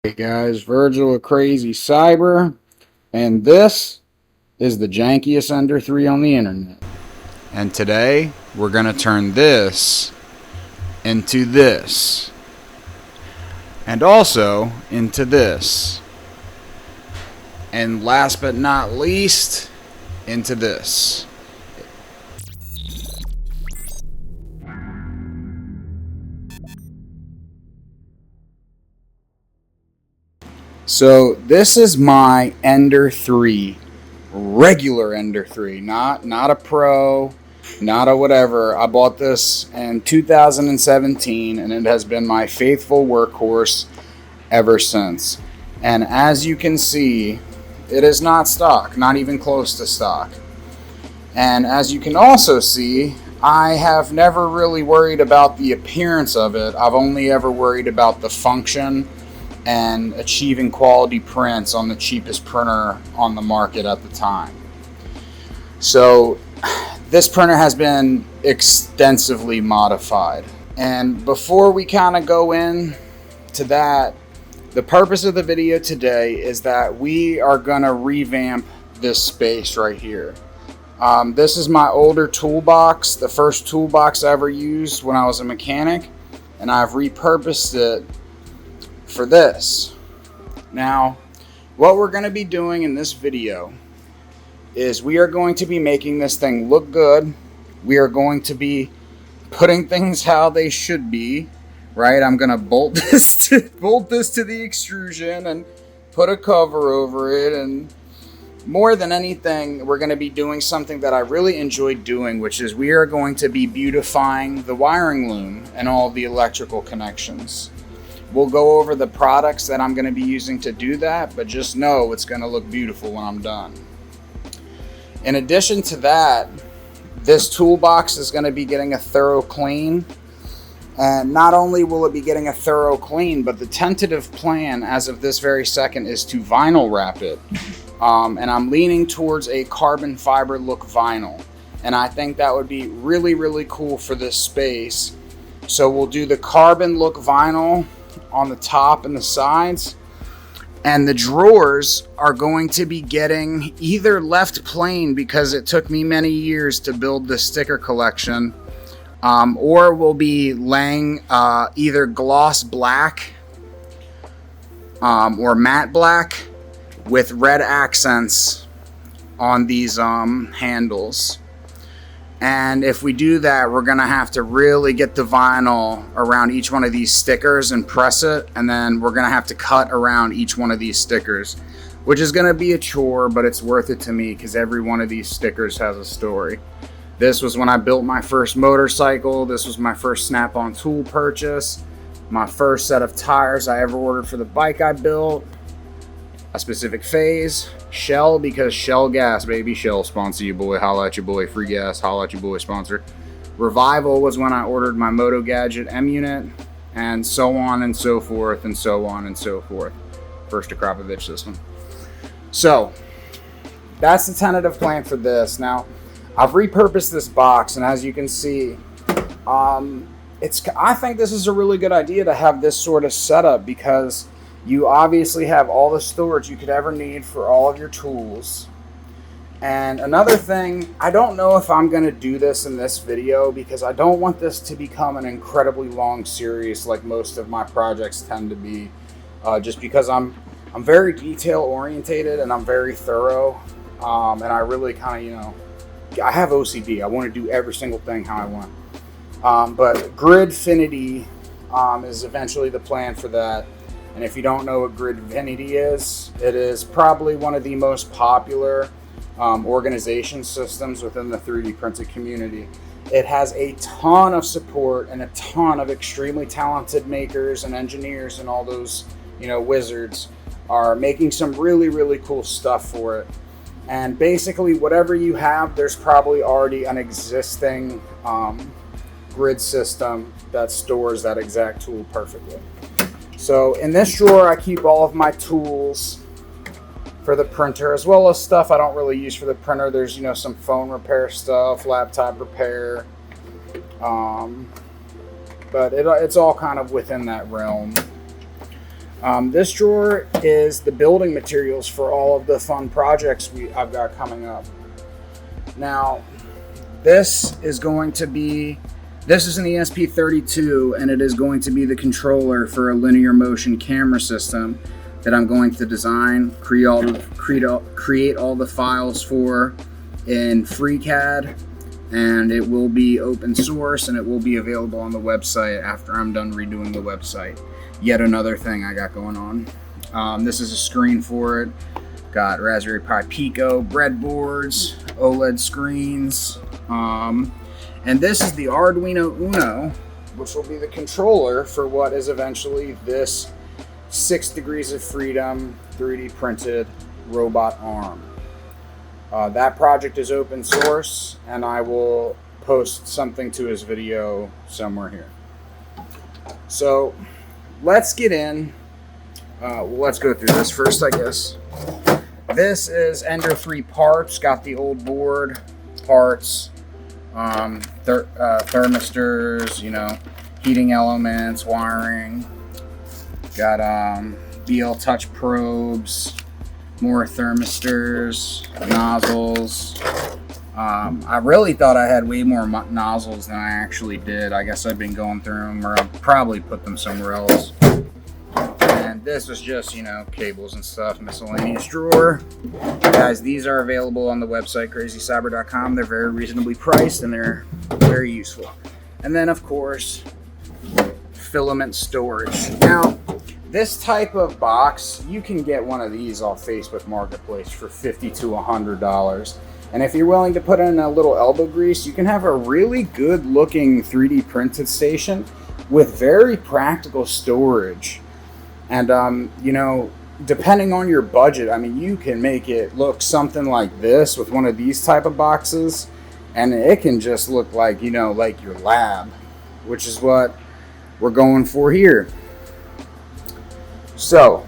Hey guys, Vergil with CRZY CYBR, and this is the jankiest Ender 3 on the internet. And today, we're going to turn this into this. And also into this. And last but not least, into this. So this is my Ender 3, regular Ender 3, not a Pro, not a whatever. I bought this in 2017 and it has been my faithful workhorse ever since. And as you can see, it is not stock, not even close to stock. And as you can also see, I have never really worried about the appearance of it. I've only ever worried about the function and achieving quality prints on the cheapest printer on the market at the time. So this printer has been extensively modified. And before we kind of go in to that, the purpose of the video today is that we are going to revamp this space right here. This is my older toolbox, the first toolbox I ever used when I was a mechanic, and I've repurposed it for this. Now, what we're going to be doing in this video is we are going to be making this thing look good. We are going to be putting things how they should be, right? I'm going to bolt this to the extrusion and put a cover over it, and more than anything, we're going to be doing something that I really enjoy doing, which is we are going to be beautifying the wiring loom and all the electrical connections. We'll go over the products that I'm going to be using to do that, but just know it's going to look beautiful when I'm done. In addition to that, this toolbox is going to be getting a thorough clean. And not only will it be getting a thorough clean, but the tentative plan as of this very second is to vinyl wrap it. And I'm leaning towards a carbon fiber look vinyl. And I think that would be really, really cool for this space. So we'll do the carbon look vinyl on the top and the sides, and the drawers are going to be getting either left plain because it took me many years to build the sticker collection, or we'll be laying either gloss black or matte black with red accents on these handles. And if we do that, we're going to have to really get the vinyl around each one of these stickers and press it. And then we're going to have to cut around each one of these stickers, which is going to be a chore, but it's worth it to me because every one of these stickers has a story. This was when I built my first motorcycle. This was my first Snap-on tool purchase. My first set of tires I ever ordered for the bike I built. A specific phase. Shell, because Shell gas, baby. Shell sponsor you, boy. Holla at your boy. Free gas. Holla at your boy, sponsor. Revival was when I ordered my Moto Gadget M unit, and so on and so forth, and so on and so forth. First Akrapovich system. So that's the tentative plan for this. Now, I've repurposed this box, and as you can see, I think this is a really good idea to have this sort of setup because you obviously have all the storage you could ever need for all of your tools. And another thing, I don't know if I'm going to do this in this video because I don't want this to become an incredibly long series like most of my projects tend to be, just because I'm very detail orientated and I'm very thorough, and I really kind of, I have OCD. I want to do every single thing how I want. But gridfinity is eventually the plan for that. And if you don't know what gridfinity is, it is probably one of the most popular organization systems within the 3D printed community. It has a ton of support and a ton of extremely talented makers and engineers, and all those, wizards are making some really, really cool stuff for it. And basically whatever you have, there's probably already an existing grid system that stores that exact tool perfectly. So in this drawer, I keep all of my tools for the printer, as well as stuff I don't really use for the printer. There's, some phone repair stuff, laptop repair, but it's all kind of within that realm. This drawer is the building materials for all of the fun projects I've got coming up. Now, this is an ESP32, and it is going to be the controller for a linear motion camera system that I'm going to design, create all the files for in FreeCAD, and it will be open source, and it will be available on the website after I'm done redoing the website. Yet another thing I got going on. This is a screen for it. Got Raspberry Pi Pico breadboards, OLED screens, and this is the Arduino Uno, which will be the controller for what is eventually this 6 Degrees of Freedom 3D printed robot arm. That project is open source, and I will post something to his video somewhere here. So let's get in. Let's go through this first, I guess. This is Ender 3 parts. Got the old board parts, thermistors, heating elements, wiring. Got BL Touch probes, more thermistors, nozzles. I really thought I had way more nozzles than I actually did. I guess I've been going through them, or I'll probably put them somewhere else. And this was just, cables and stuff, miscellaneous drawer. Guys, these are available on the website, CRZYCYBR.com. They're very reasonably priced, and they're very useful. And then, of course, filament storage. Now, this type of box, you can get one of these off Facebook Marketplace for $50 to $100. And if you're willing to put in a little elbow grease, you can have a really good looking 3D printed station with very practical storage. And, depending on your budget, you can make it look something like this with one of these type of boxes. And it can just look like, like your lab, which is what we're going for here. So,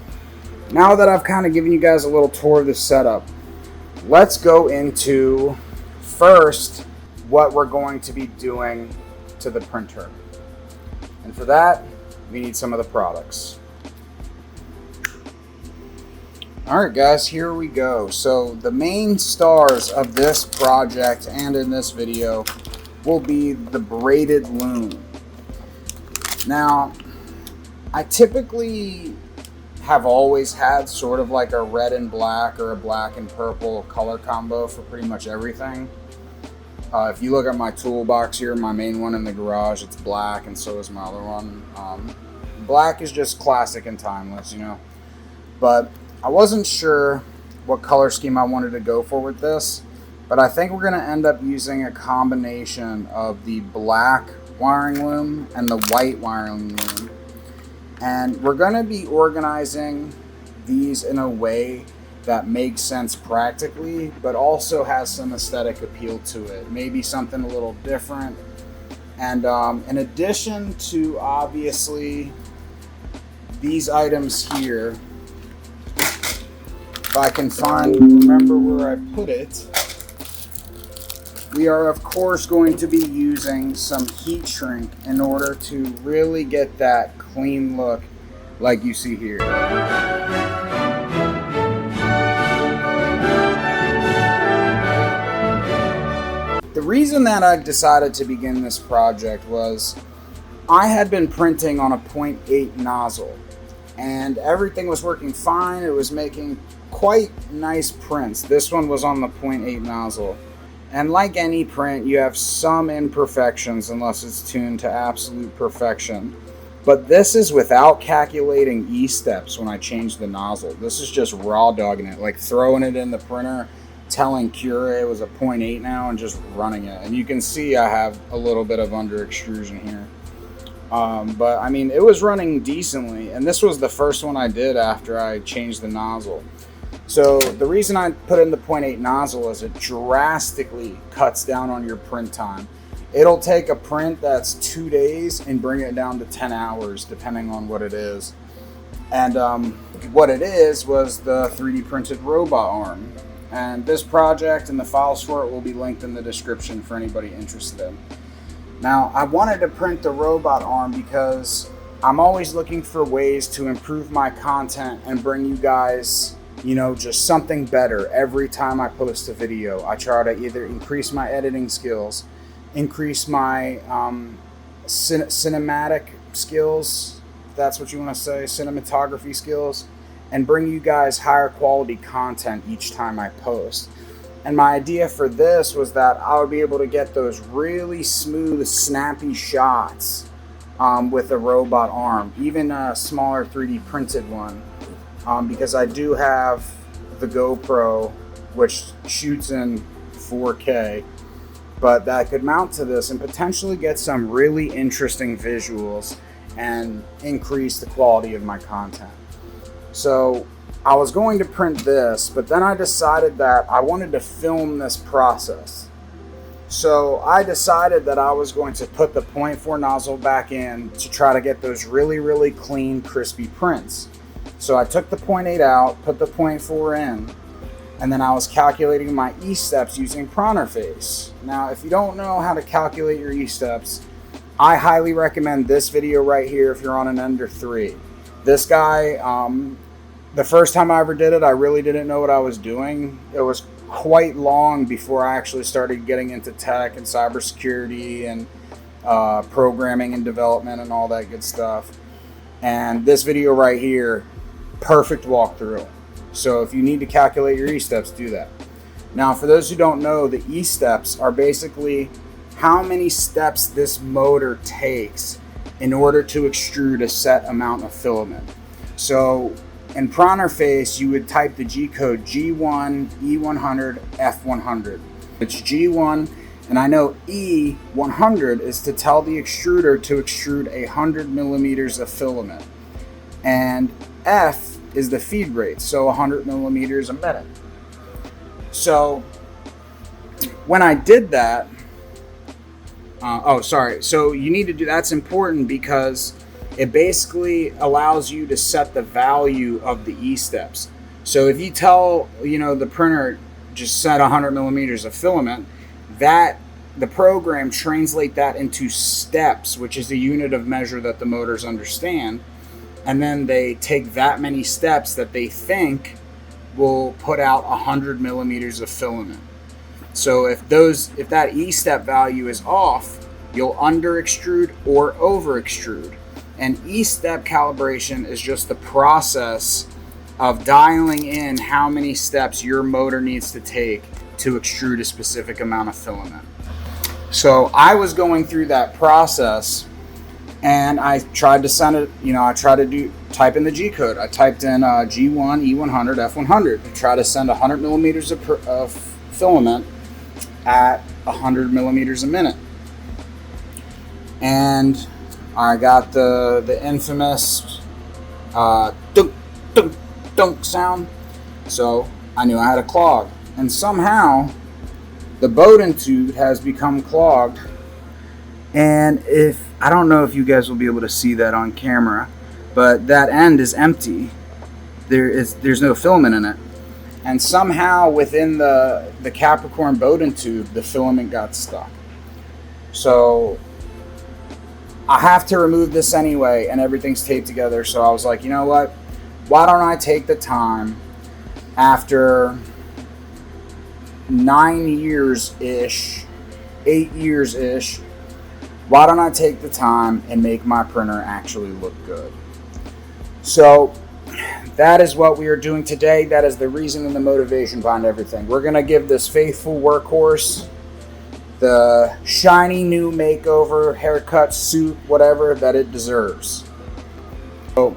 now that I've kind of given you guys a little tour of the setup, let's go into first what we're going to be doing to the printer. And for that, we need some of the products. Alright guys, here we go. So the main stars of this project and in this video will be the braided loom. Now, I typically have always had sort of like a red and black or a black and purple color combo for pretty much everything. If you look at my toolbox here, my main one in the garage, it's black, and so is my other one. Black is just classic and timeless, But I wasn't sure what color scheme I wanted to go for with this, but I think we're going to end up using a combination of the black wiring loom and the white wiring loom. And we're going to be organizing these in a way that makes sense practically, but also has some aesthetic appeal to it. Maybe something a little different. And in addition to, obviously, these items here, if I can remember where I put it, we are of course going to be using some heat shrink in order to really get that clean look like you see here. The reason that I decided to begin this project was I had been printing on a 0.8 nozzle, and everything was working fine. It was making quite nice prints. This one was on the 0.8 nozzle. And like any print, you have some imperfections unless it's tuned to absolute perfection. But this is without calculating E-steps when I change the nozzle. This is just raw dogging it, like throwing it in the printer, telling Cura it was a 0.8 now, and just running it. And you can see I have a little bit of under extrusion here. But it was running decently, and this was the first one I did after I changed the nozzle. So the reason I put in the 0.8 nozzle is it drastically cuts down on your print time. It'll take a print that's 2 days and bring it down to 10 hours, depending on what it is. And what it is was the 3D printed robot arm. And this project and the files for it will be linked in the description for anybody interested in. Now, I wanted to print the robot arm because I'm always looking for ways to improve my content and bring you guys, you know, just something better every time I post a video. I try to either increase my editing skills, increase my cinematic skills, if that's what you want to say, cinematography skills, and bring you guys higher quality content each time I post. And my idea for this was that I would be able to get those really smooth, snappy shots with a robot arm, even a smaller 3D printed one, because I do have the GoPro, which shoots in 4K, but that could mount to this and potentially get some really interesting visuals and increase the quality of my content. So I was going to print this, but then I decided that I wanted to film this process. So I decided that I was going to put the 0.4 nozzle back in to try to get those really, really clean, crispy prints. So I took the 0.8 out, put the 0.4 in, and then I was calculating my E-steps using Pronterface. Now, if you don't know how to calculate your E-steps, I highly recommend this video right here if you're on an Ender 3. This guy, the first time I ever did it, I really didn't know what I was doing. It was quite long before I actually started getting into tech and cybersecurity and programming and development and all that good stuff. And this video right here, perfect walkthrough. So if you need to calculate your E-steps, do that. Now, for those who don't know, the E-steps are basically how many steps this motor takes in order to extrude a set amount of filament. So in Pronterface, you would type the G code G1, E100, F100. It's G1, and I know E100 is to tell the extruder to extrude 100 millimeters of filament. And F is the feed rate, so 100 millimeters a minute. So when I did that, so you need to do, that's important because it basically allows you to set the value of the E-steps. So if you tell, you know, the printer just set 100 millimeters of filament, that the program translate that into steps, which is a unit of measure that the motors understand, and then they take that many steps that they think will put out 100 millimeters of filament. So if that E-step value is off, you'll under extrude or over extrude. And E-step calibration is just the process of dialing in how many steps your motor needs to take to extrude a specific amount of filament. So I was going through that process and I tried to send it, you know, type in the G code. I typed in G1, E100, F100 to try to send 100 millimeters of filament at 100 millimeters a minute. And I got the infamous dunk, dunk, dunk sound. So I knew I had a clog. And somehow the Bowden tube has become clogged. And I don't know if you guys will be able to see that on camera, but that end is empty. There's no filament in it. And somehow within the Capricorn Bowden tube, the filament got stuck. So I have to remove this anyway, and everything's taped together. So I was like, you know what? Why don't I take the time after 9 years-ish, 8 years-ish, why don't I take the time and make my printer actually look good? So that is what we are doing today. That is the reason and the motivation behind everything. We're going to give this faithful workhorse the shiny new makeover, haircut, suit, whatever that it deserves. So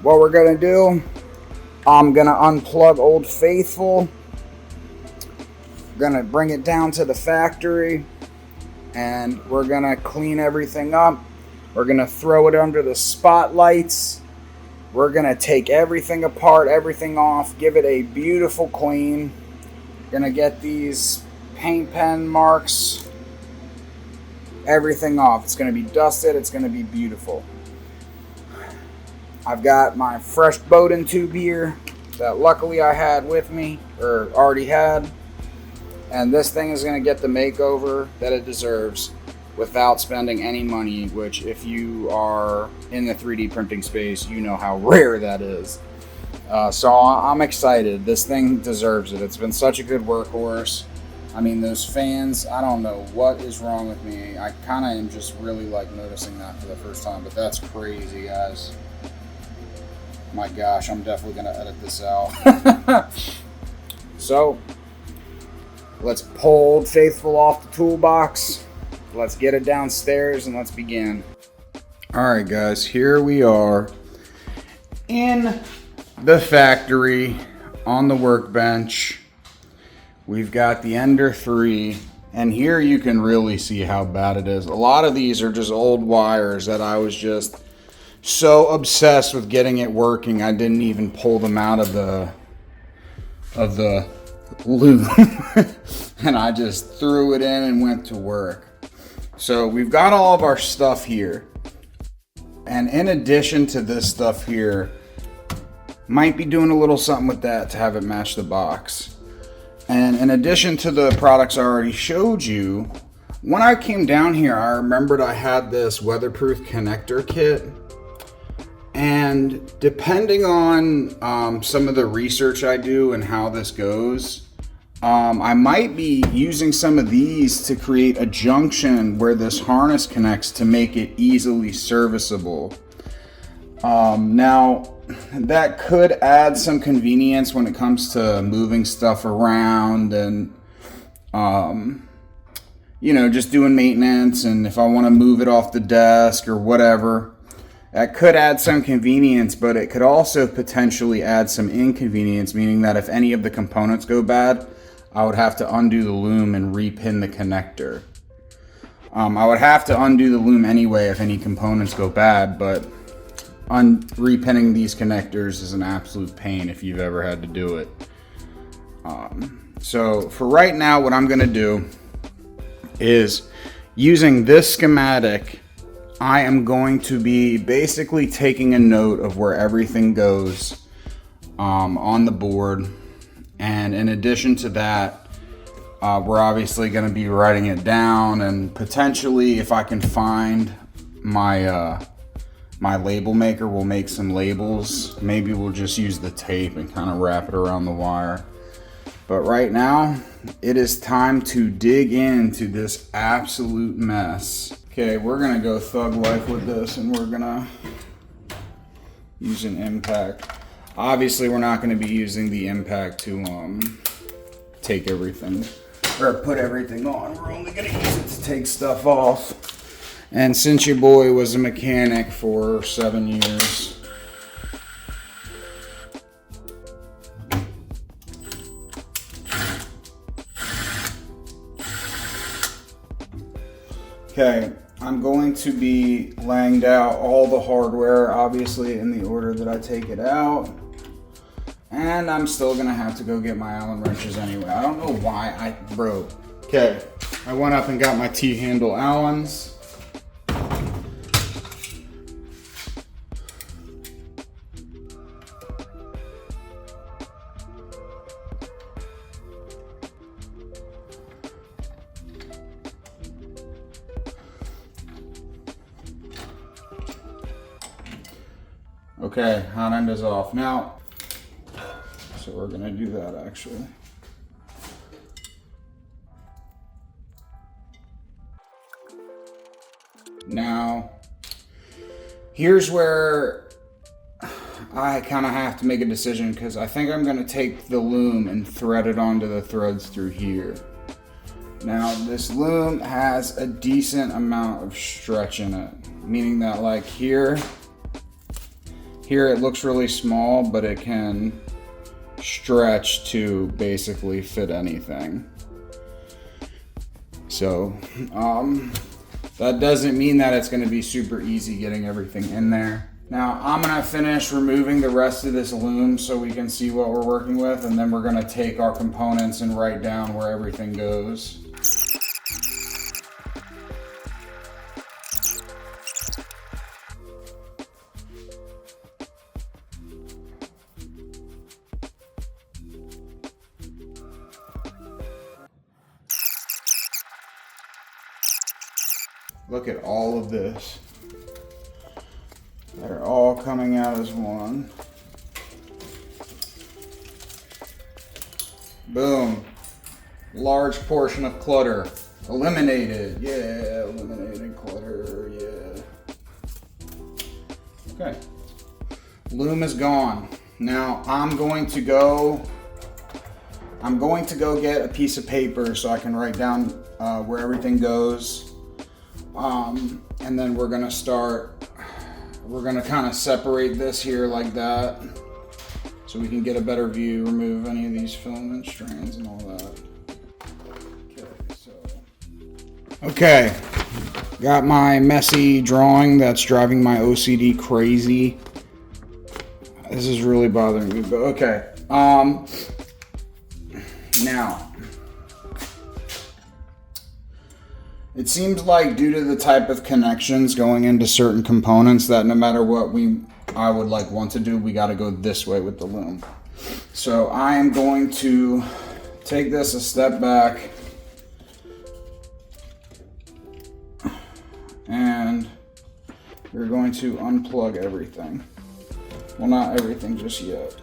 what we're going to do, I'm going to unplug Old Faithful. Going to bring it down to the factory. And we're going to clean everything up. We're going to throw it under the spotlights. We're going to take everything apart, everything off, give it a beautiful clean. Going to get these paint pen marks, everything off. It's going to be dusted. It's going to be beautiful. I've got my fresh Bowden tube here that luckily I had with me, or already had. And this thing is going to get the makeover that it deserves. without spending any money, which if you are in the 3D printing space, you know how rare that is. So I'm excited. This thing deserves it. It's been such a good workhorse. I mean, those fans, I don't know what is wrong with me. I kind of am just really like noticing that for the first time, but that's crazy, guys. My gosh, I'm definitely going to edit this out. So, let's pull Old Faithful off the toolbox. Let's get it downstairs and let's begin. Alright guys, here we are in the factory on the workbench. We've got the Ender 3, and here you can really see how bad it is. A lot of these are just old wires that I was just so obsessed with getting it working, I didn't even pull them out of the loom. And I just threw it in and went to work. So we've got all of our stuff here. And in addition to this stuff here, might be doing a little something with that to have it match the box. And in addition to the products I already showed you, when I came down here, I remembered I had this weatherproof connector kit. And depending on some of the research I do and how this goes, I might be using some of these to create a junction where this harness connects to make it easily serviceable. Now, that could add some convenience when it comes to moving stuff around and, you know, just doing maintenance, and if I want to move it off the desk or whatever. That could add some convenience, but it could also potentially add some inconvenience, meaning that if any of the components go bad, I would have to undo the loom and repin the connector. I would have to undo the loom anyway if any components go bad, but repinning these connectors is an absolute pain if you've ever had to do it. So for right now, what I'm going to do is, using this schematic, I am going to be basically taking a note of where everything goes on the board. And in addition to that, we're obviously going to be writing it down, and potentially if I can find my my label maker, we'll make some labels. Maybe we'll just use the tape and kind of wrap it around the wire. But right now, it is time to dig into this absolute mess. Okay, we're gonna go thug life with this, and we're gonna use an impact. Obviously, we're not gonna be using the impact to take everything, or put everything on. We're only gonna use it to take stuff off. And since your boy was a mechanic for 7 years, okay, I'm going to be laying down all the hardware, obviously in the order that I take it out. And I'm still gonna have to go get my Allen wrenches anyway. I don't know why I broke. Okay, I went up and got my T-handle Allens. Okay, hot end is off now. So we're gonna do that actually. Now, here's where I kind of have to make a decision, because I think I'm gonna take the loom and thread it onto the threads through here. Now, this loom has a decent amount of stretch in it, meaning that like here it looks really small, but it can stretch to basically fit anything. So that doesn't mean that it's going to be super easy getting everything in there. Now I'm going to finish removing the rest of this loom so we can see what we're working with, and then we're going to take our components and write down where everything goes. Look at all of this. They're all coming out as one. Boom. Large portion of clutter. Eliminated. Yeah, eliminated clutter. Yeah. Okay. Loom is gone. Now I'm going to go get a piece of paper so I can write down where everything goes. And then we're gonna kind of separate this here like that so we can get a better view, remove any of these filament strands and all that. Okay, got my messy drawing that's driving my OCD crazy. This is really bothering me, but okay. Now, it seems like due to the type of connections going into certain components that no matter what I would want to do, we got to go this way with the loom. So I am going to take this a step back and we're going to unplug everything. Well, not everything just yet.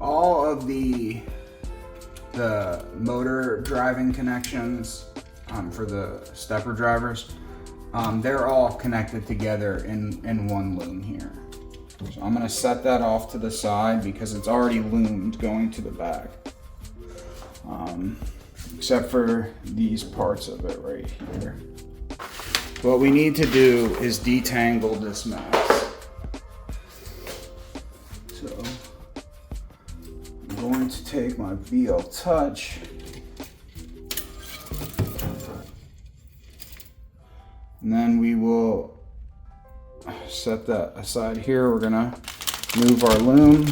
All of the motor driving connections for the stepper drivers, they're all connected together in one loom here. So I'm going to set that off to the side because it's already loomed going to the back. Except for these parts of it right here. What we need to do is detangle this mess. So I'm going to take my VL Touch and then we will set that aside here. We're gonna move our loom,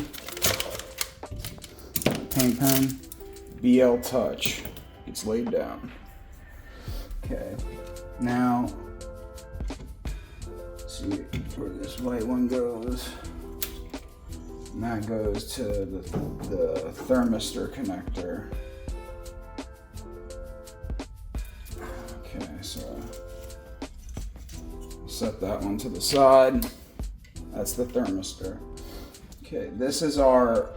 paint pen, VL Touch. It's laid down. Okay, now let's see where this white one goes. And that goes to the thermistor connector. Okay, so set that one to the side. That's the thermistor. Okay, this is our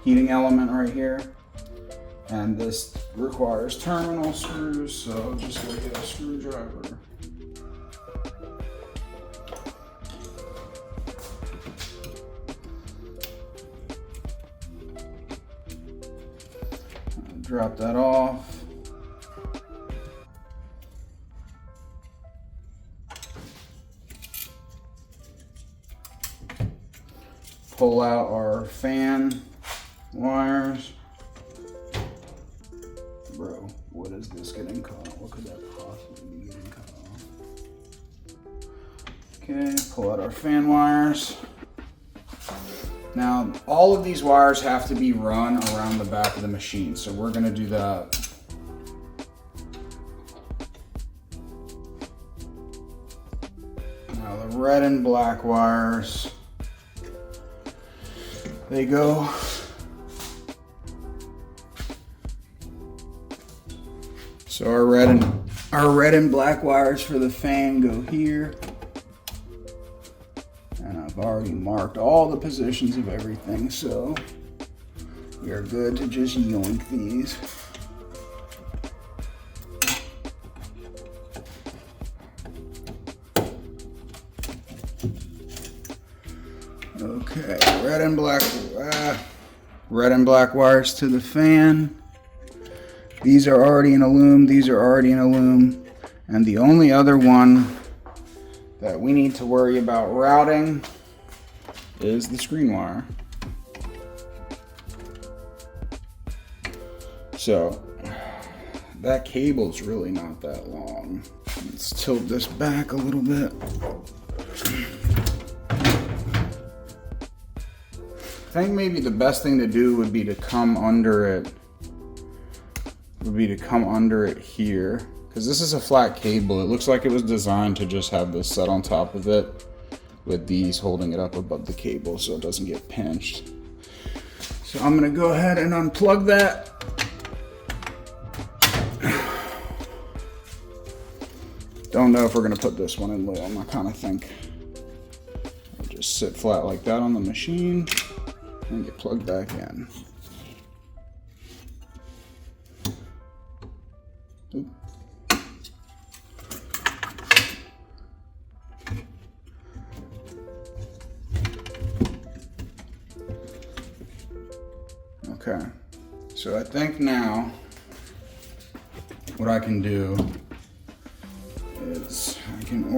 heating element right here. And this requires terminal screws, so just get a screwdriver. Drop that off. Pull out our fan wires. Bro, what is this getting cut off? What could that possibly be getting cut off? Okay, pull out our fan wires. Now, all of these wires have to be run around the back of the machine, so we're gonna do that. Now, the red and black wires, they go so our red and black wires for the fan go here. And I've already marked all the positions of everything, so we are good to just yoink these. Okay, red and black wires to the fan. These are already in a loom, these are already in a loom, and the only other one that we need to worry about routing is the screen wire. So that cable's really not that long. Let's tilt this back a little bit. I think maybe the best thing to do would be to come under it. Here, because this is a flat cable. It looks like it was designed to just have this set on top of it with these holding it up above the cable so it doesn't get pinched. So I'm gonna go ahead and unplug that. Don't know if we're gonna put this one in loom. I kind of think I'll just sit flat like that on the machine and get plugged back in. Oop. Okay, so I think now what I can do is I can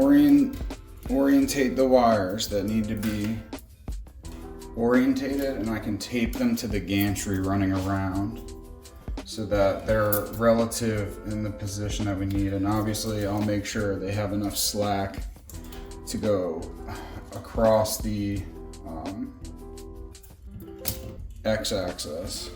orientate the wires that need to be orientated, and I can tape them to the gantry running around so that they're relative in the position that we need. And obviously I'll make sure they have enough slack to go across the x-axis.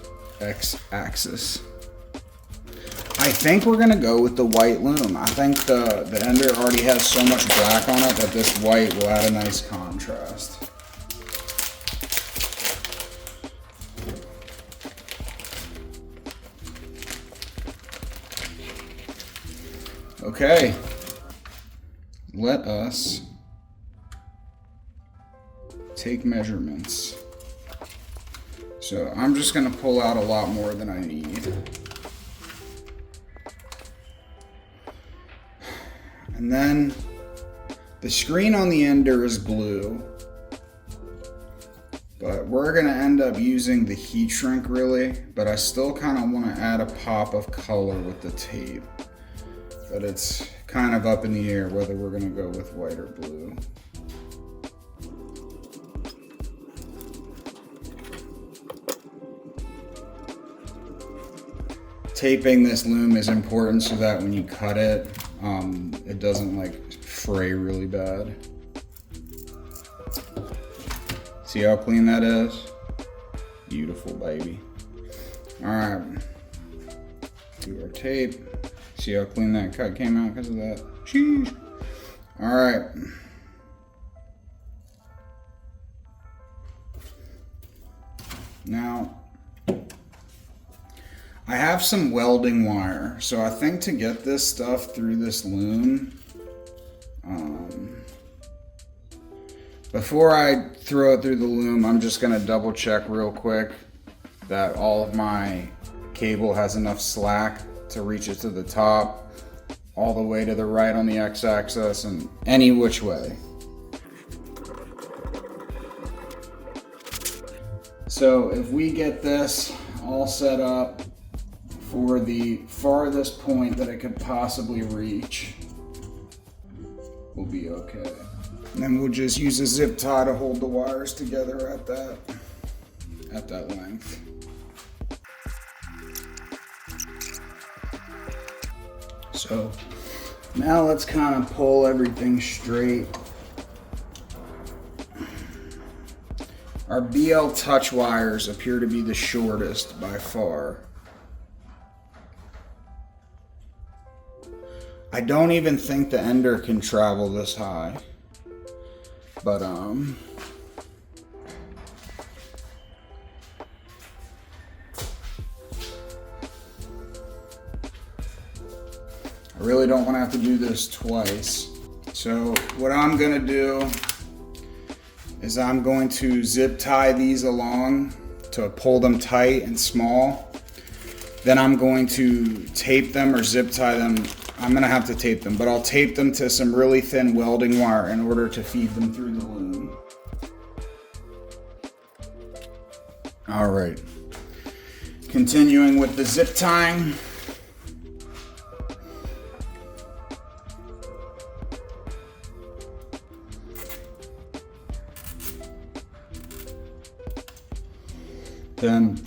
I think we're gonna go with the white loom. I think the ender already has so much black on it that this white will add a nice contrast. Okay, let us take measurements. So I'm just gonna pull out a lot more than I need. And then the screen on the ender is blue, but we're gonna end up using the heat shrink really, but I still kind of want to add a pop of color with the tape. But it's kind of up in the air whether we're gonna go with white or blue. Taping this loom is important so that when you cut it, it doesn't like fray really bad. See how clean that is? Beautiful, baby. All right, do our tape. See how clean that cut came out because of that? Sheesh. All right. Now, I have some welding wire, so I think to get this stuff through this loom, before I throw it through the loom, I'm just gonna double check real quick that all of my cable has enough slack to reach it to the top, all the way to the right on the x-axis, and any which way. So if we get this all set up for the farthest point that it could possibly reach, we'll be okay. And then we'll just use a zip tie to hold the wires together at that length. So now let's kind of pull everything straight. Our BL touch wires appear to be the shortest by far. I don't even think the ender can travel this high, but I really don't want to have to do this twice. So what I'm gonna do is I'm going to zip tie these along to pull them tight and small. Then I'm going to tape them or zip tie them. I'm gonna have to tape them, but I'll tape them to some really thin welding wire in order to feed them through the loom. All right, continuing with the zip tying. Then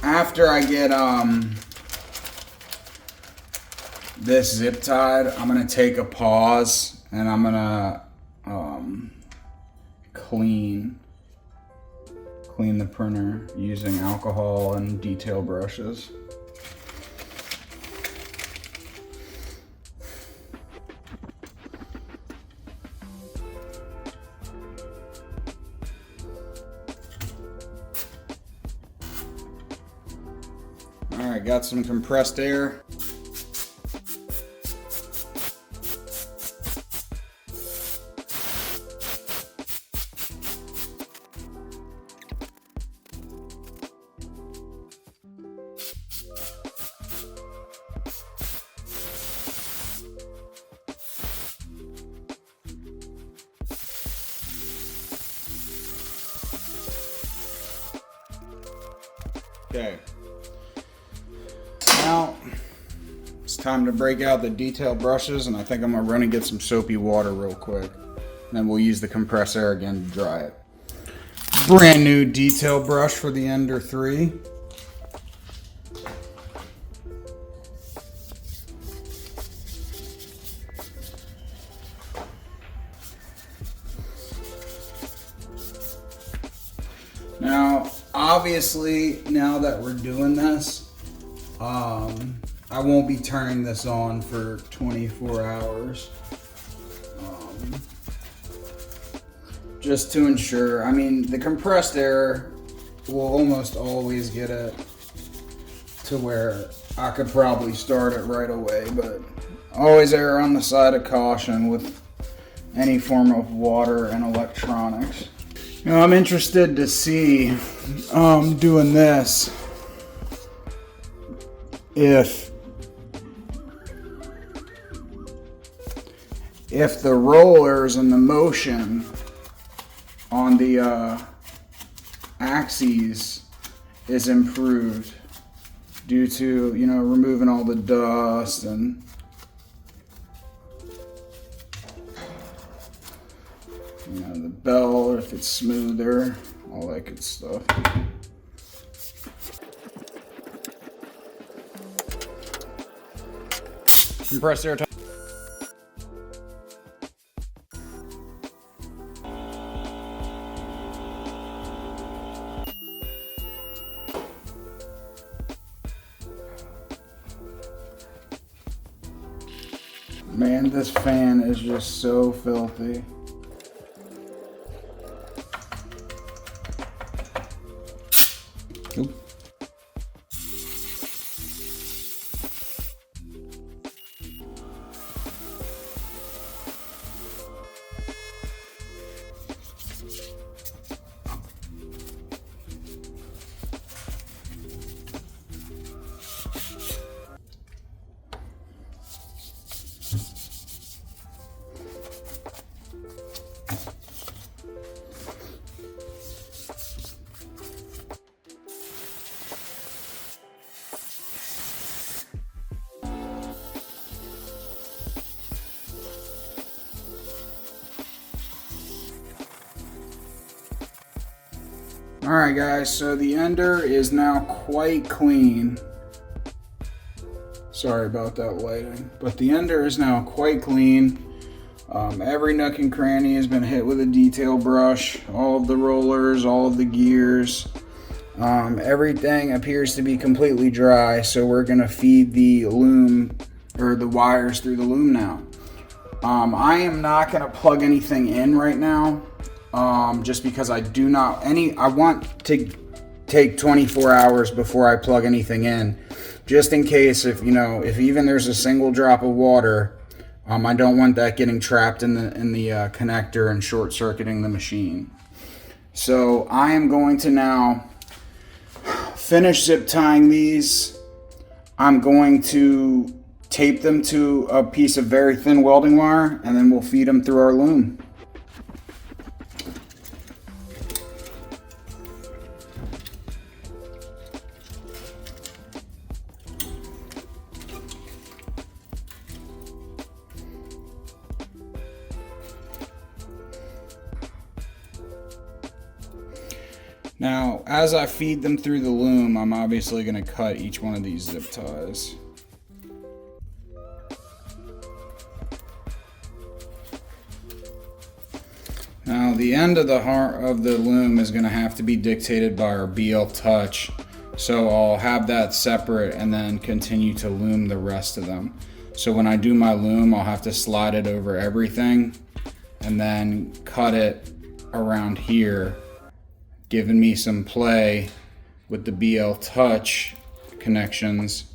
after I get this zip tied, I'm gonna take a pause and I'm gonna clean the printer using alcohol and detail brushes. Alright, got some compressed air. Okay, now it's time to break out the detail brushes, and I think I'm gonna run and get some soapy water real quick. Then we'll use the compressed air again to dry it. Brand new detail brush for the Ender 3. Now, obviously, now that we're doing this, I won't be turning this on for 24 hours. Just to ensure, I mean, the compressed air will almost always get it to where I could probably start it right away, but always err on the side of caution with any form of water and electronics. You know, I'm interested to see, doing this, if the rollers and the motion on the axes is improved due to, you know, removing all the dust and you know, the bell, if it's smoother, all that good stuff. Compressed air. Man, this fan is just so filthy. Oop. Alright guys, so the Ender is now quite clean. Sorry about that lighting. But the Ender is now quite clean. Every nook and cranny has been hit with a detail brush. All of the rollers, all of the gears. Everything appears to be completely dry, so we're going to feed the loom, or the wires through the loom now. I am not going to plug anything in right now. Just because I want to take 24 hours before I plug anything in, just in case if even there's a single drop of water, I don't want that getting trapped in the connector and short circuiting the machine. So I am going to now finish zip tying these. I'm going to tape them to a piece of very thin welding wire, and then we'll feed them through our loom. Now, as I feed them through the loom, I'm obviously going to cut each one of these zip ties. Now, the end of the loom is going to have to be dictated by our BL Touch, so I'll have that separate and then continue to loom the rest of them. So when I do my loom, I'll have to slide it over everything and then cut it around here, giving me some play with the BL Touch connections,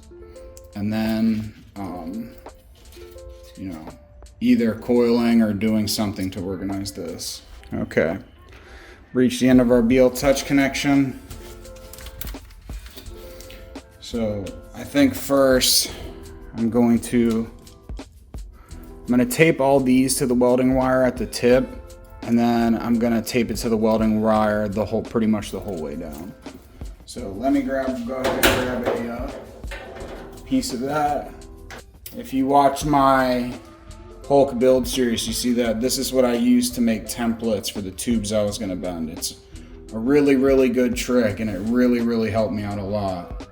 and then, you know, either coiling or doing something to organize this. Okay, reached the end of our BL Touch connection. So I think first I'm going to tape all these to the welding wire at the tip, and then I'm gonna tape it to the welding wire pretty much the whole way down. So let me go ahead and grab a piece of that. If you watch my Hulk build series, you see that this is what I used to make templates for the tubes I was gonna bend. It's a really, really good trick, and it really, really helped me out a lot.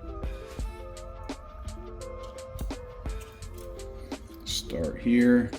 Start here.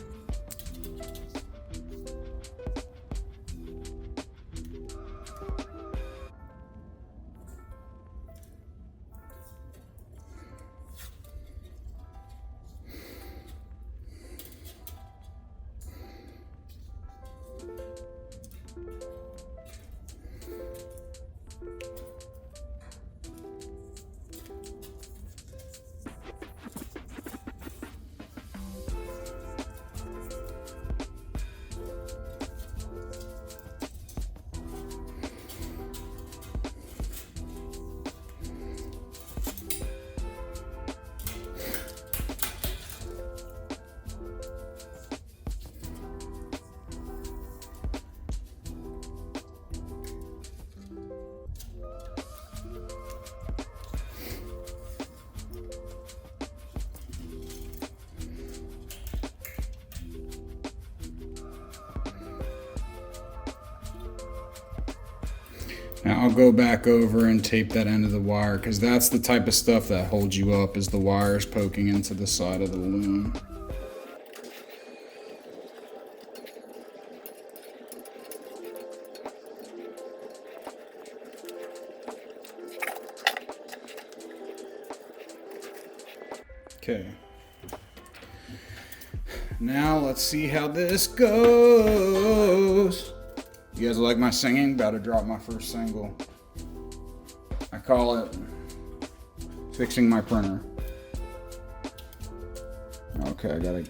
Now I'll go back over and tape that end of the wire, because that's the type of stuff that holds you up, is the wires poking into the side of the loom. Okay. Now let's see how this goes. You guys like my singing? About to drop my first single. I call it Fixing My Printer. Okay, I gotta...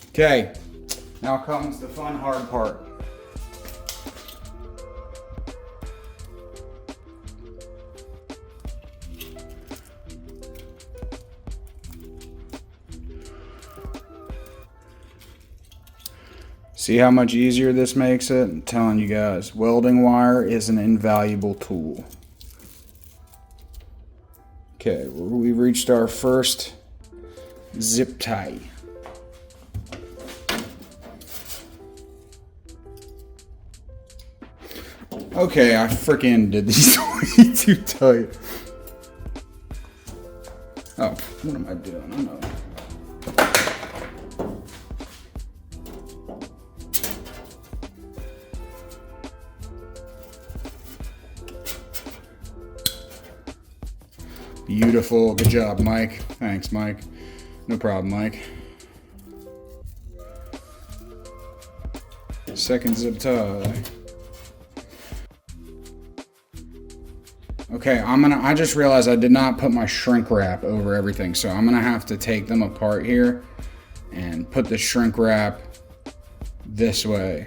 Okay, now comes the fun, hard part. See how much easier this makes it? I'm telling you guys, welding wire is an invaluable tool. Okay, we've reached our first zip tie. Okay, I freaking did these way too tight. Oh, what am I doing? I don't know. Beautiful. Good job, Mike. Thanks, Mike. No problem, Mike. Second zip tie. Okay, I just realized I did not put my shrink wrap over everything, so I'm gonna have to take them apart here and put the shrink wrap this way.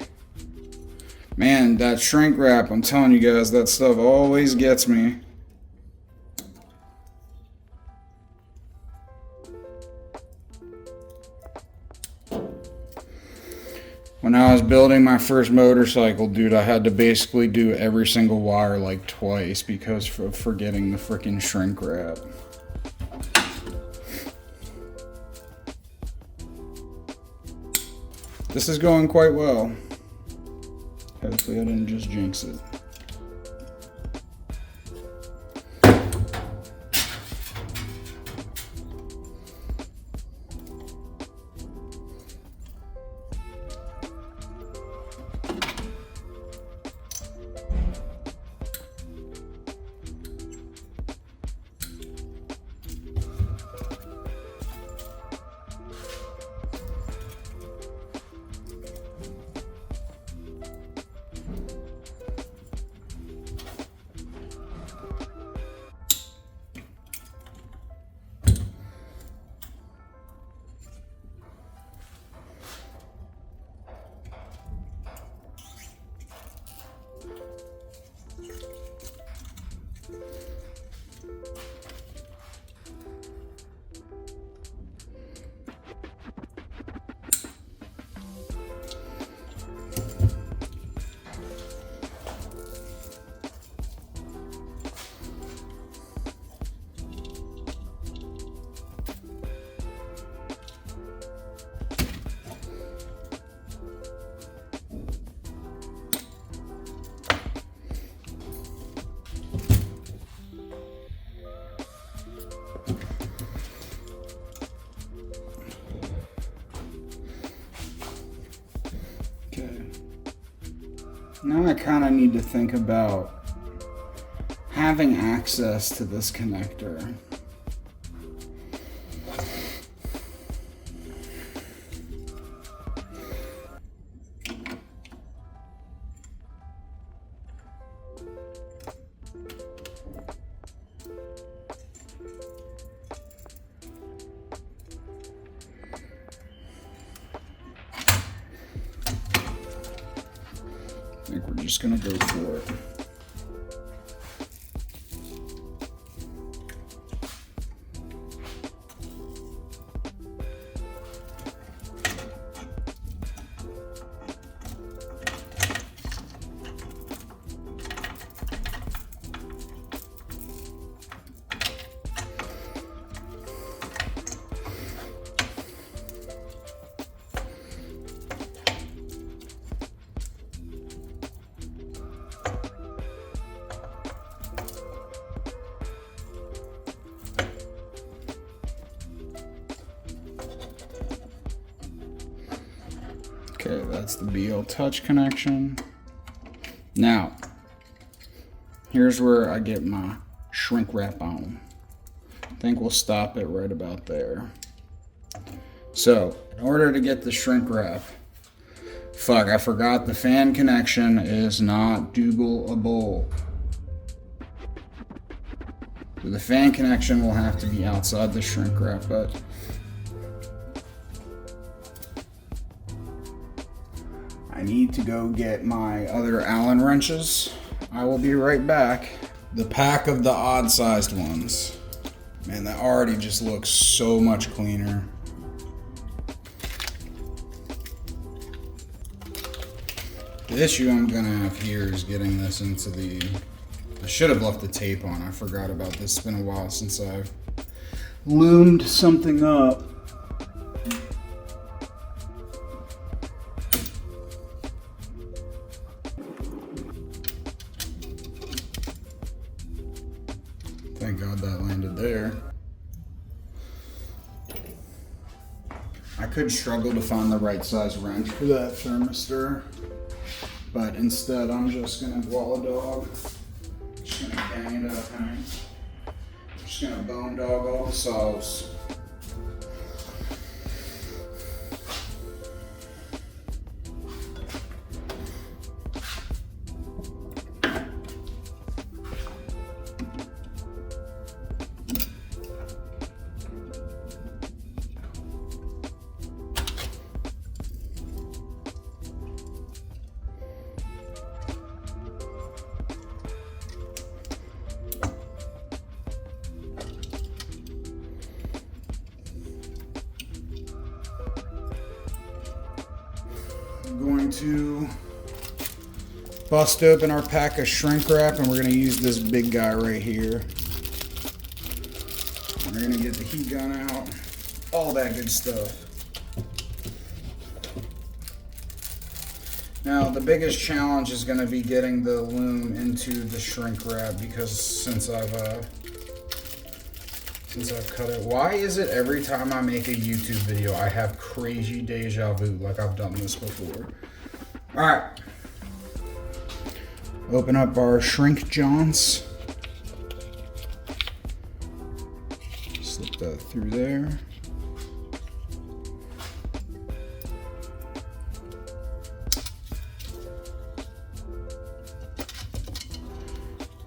Man, that shrink wrap, I'm telling you guys, that stuff always gets me. When I was building my first motorcycle, dude, I had to basically do every single wire like twice because of forgetting the freaking shrink wrap. This is going quite well. Hopefully I didn't just jinx it. Now I kind of need to think about having access to this connector. I think we're just gonna go for it. Okay, that's the BL Touch connection. Now, here's where I get my shrink wrap on. I think we'll stop it right about there. So, in order to get the shrink wrap, fuck, I forgot the fan connection is not doubleable. So the fan connection will have to be outside the shrink wrap, but I need to go get my other Allen wrenches. I will be right back. The pack of the odd sized ones. Man, that already just looks so much cleaner. The issue I'm gonna have here is getting this into the... I should have left the tape on. I forgot about this. It's been a while since I've loomed something up. Thank God that landed there. I could struggle to find the right size wrench for that thermistor, but instead I'm just gonna wall a dog. Just gonna bang it up, and just gonna bone dog all the saws. Going to bust open our pack of shrink wrap, and we're going to use this big guy right here. We're going to get the heat gun out, all that good stuff. Now the biggest challenge is going to be getting the loom into the shrink wrap, because since I've cut it. Why is it every time I make a YouTube video I have crazy deja vu like I've done this before? Alright. Open up our shrink johns. Slip that through there.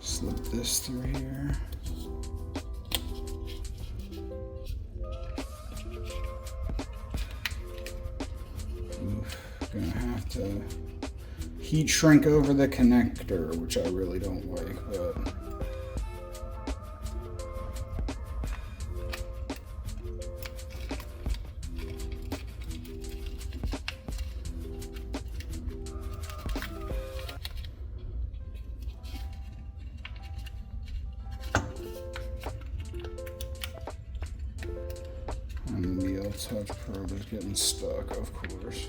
Slip this through here. Gonna have to heat shrink over the connector, which I really don't like, but and the BL Touch probe is getting stuck, of course.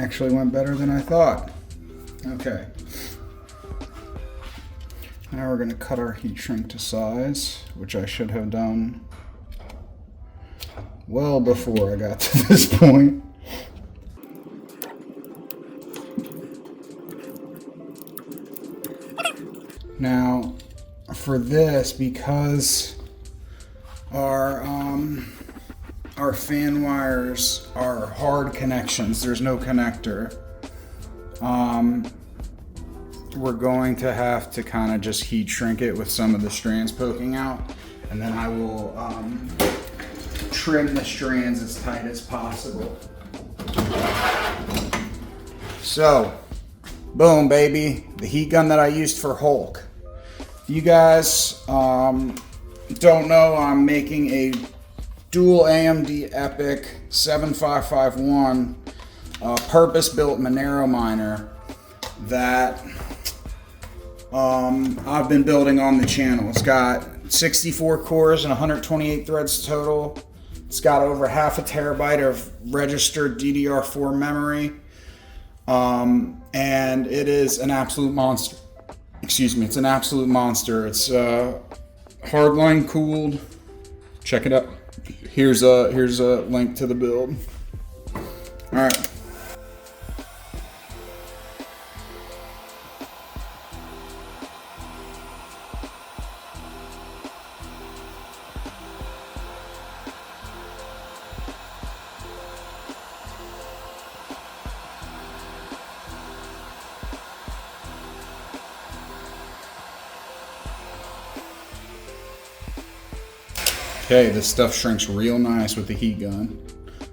Actually went better than I thought. Okay. Now we're going to cut our heat shrink to size, which I should have done well before I got to this point. Now, for this, because our fan wires are hard connections, there's no connector, we're going to have to kind of just heat shrink it with some of the strands poking out, and then I will trim the strands as tight as possible. So, boom, baby, the heat gun that I used for Hulk. If you guys don't know, I'm making a dual AMD Epic 7551 purpose-built Monero miner that I've been building on the channel. It's got 64 cores and 128 threads total. It's got over half a terabyte of registered DDR4 memory. And it is an absolute monster. Excuse me, it's an absolute monster. It's hardline cooled. Check it out. Here's a link to the build. All right. Okay, this stuff shrinks real nice with the heat gun.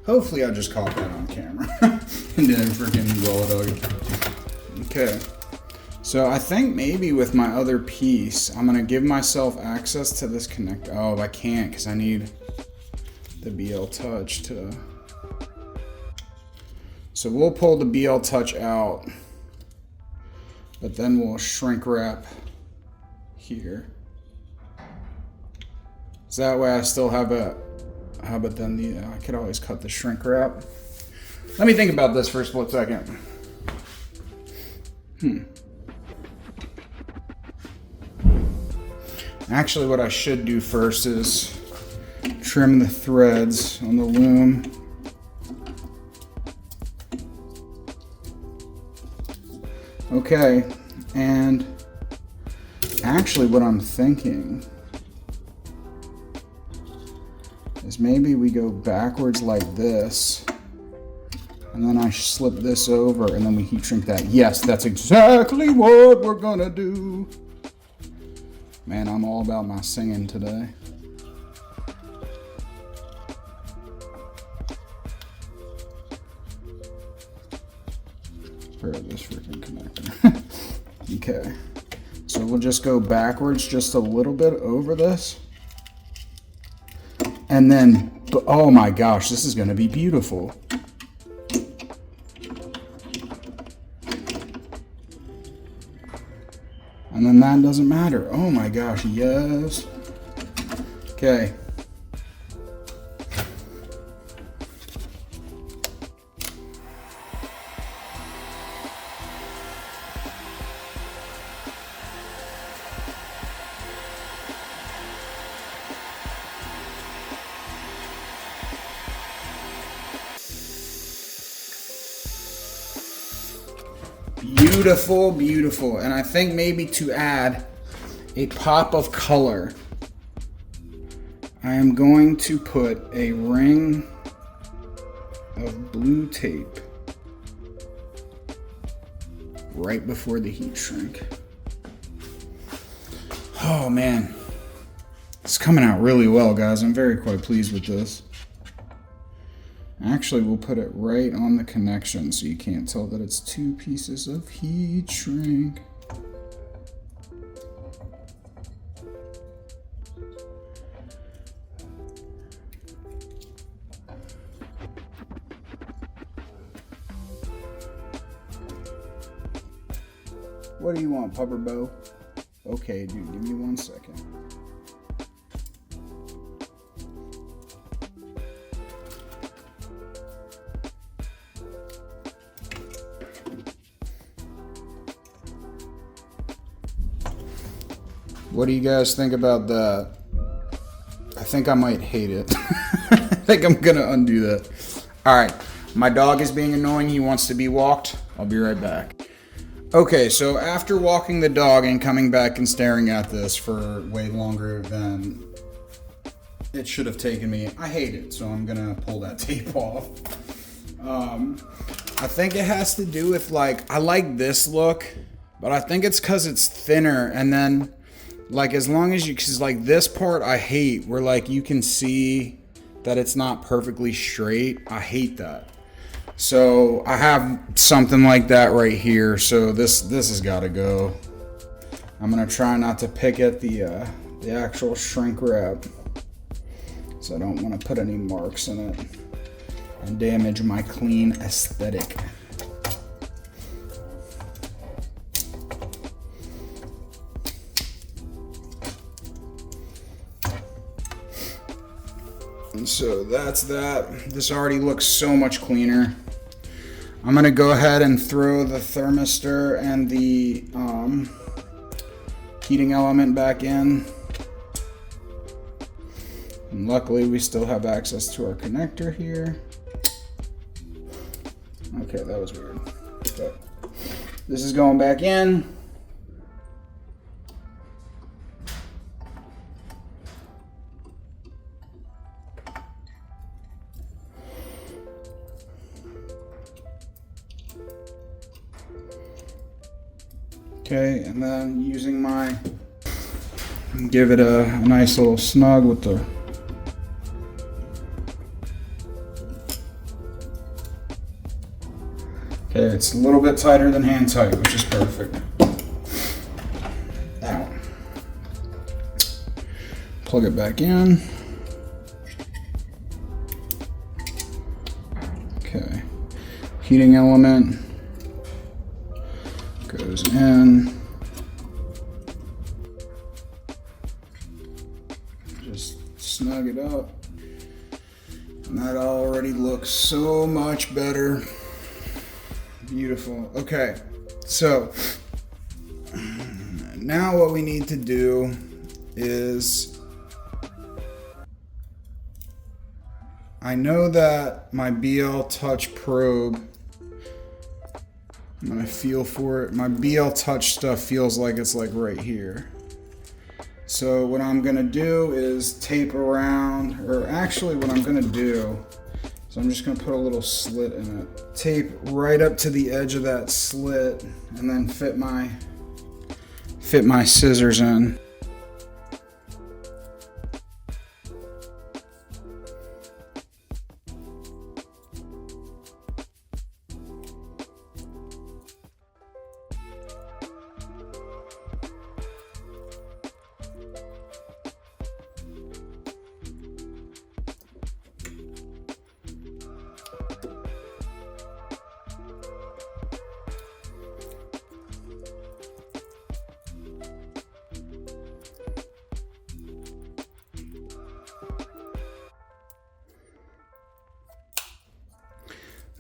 Hopefully I just caught that on camera and didn't freaking roll it over. Okay, so I think maybe with my other piece, I'm gonna give myself access to this connector. Oh, I can't because I need the BL Touch to... So we'll pull the BL Touch out, but then we'll shrink wrap here. So that way I still have a, but then I could always cut the shrink wrap. Let me think about this for a split second. Actually, what I should do first is trim the threads on the loom. Okay, and actually what I'm thinking is maybe we go backwards like this, and then I slip this over, and then we heat shrink that. Yes, that's exactly what we're gonna do. Man, I'm all about my singing today. Where is this freaking connector? Okay, so we'll just go backwards just a little bit over this. And then, oh my gosh, this is going to be beautiful. And then that doesn't matter. Oh my gosh, yes. Okay. Beautiful, beautiful. And I think maybe to add a pop of color, I am going to put a ring of blue tape right before the heat shrink. Oh man, it's coming out really well, guys. I'm very quite pleased with this. Actually, we'll put it right on the connection so you can't tell that it's two pieces of heat shrink. What do you want, Pupper Bow? Okay, dude, give me 1 second. What do you guys think about that? I think I might hate it. I think I'm gonna undo that. All right, my dog is being annoying. He wants to be walked. I'll be right back. Okay, so after walking the dog and coming back and staring at this for way longer than it should have taken me, I hate it, so I'm gonna pull that tape off. I think it has to do with, like, I like this look, but I think it's because it's thinner, and then, like, as long as you, because, like, this part I hate, where, like, you can see that it's not perfectly straight. I hate that. So I have something like that right here, so this has got to go. I'm gonna try not to pick at the actual shrink wrap, so I don't want to put any marks in it and damage my clean aesthetic. And so that's that. This already looks so much cleaner. I'm gonna go ahead and throw the thermistor and the heating element back in. And luckily we still have access to our connector here. Okay, that was weird. But this is going back in. Okay, and then using my, give it a nice little snug with the, okay, it's a little bit tighter than hand tight, which is perfect. Now, plug it back in. Okay, heating element goes in. Just snug it up. And that already looks so much better. Beautiful. Okay, so now what we need to do is, I know that my BL Touch probe, I'm gonna feel for it. My BL Touch stuff feels like it's like right here. So what I'm gonna do is tape around, or actually what I'm gonna do is I'm just gonna put a little slit in it. Tape right up to the edge of that slit and then fit my scissors in.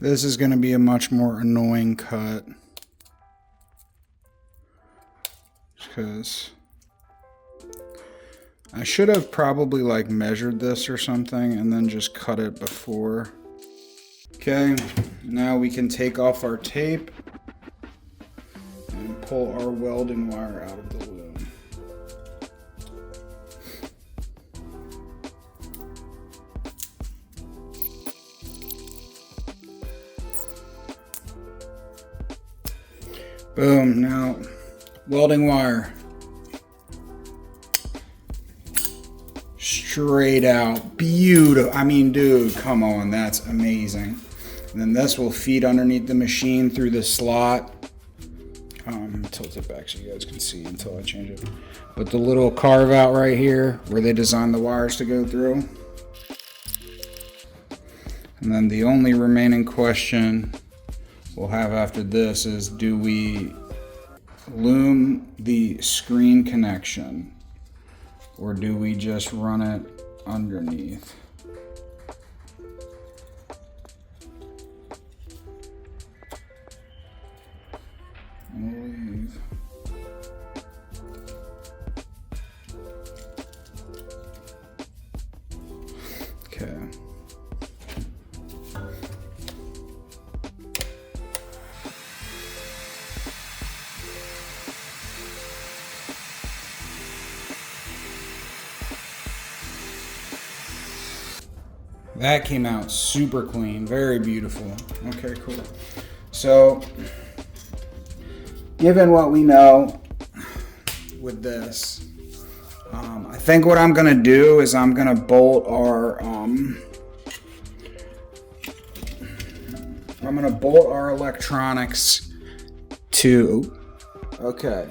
This is going to be a much more annoying cut, because I should have probably like measured this or something and then just cut it before. Okay, now we can take off our tape and pull our welding wire out of the loom. Boom, now welding wire. Straight out, beautiful. I mean, dude, come on, that's amazing. And then this will feed underneath the machine through the slot. Tilt it back so you guys can see until I change it. But the little carve out right here where they designed the wires to go through. And then the only remaining question we'll have after this is, do we loom the screen connection or do we just run it underneath? That came out super clean, very beautiful. Okay, cool. So, given what we know with this, I think what I'm gonna do is I'm gonna bolt our electronics to. Okay.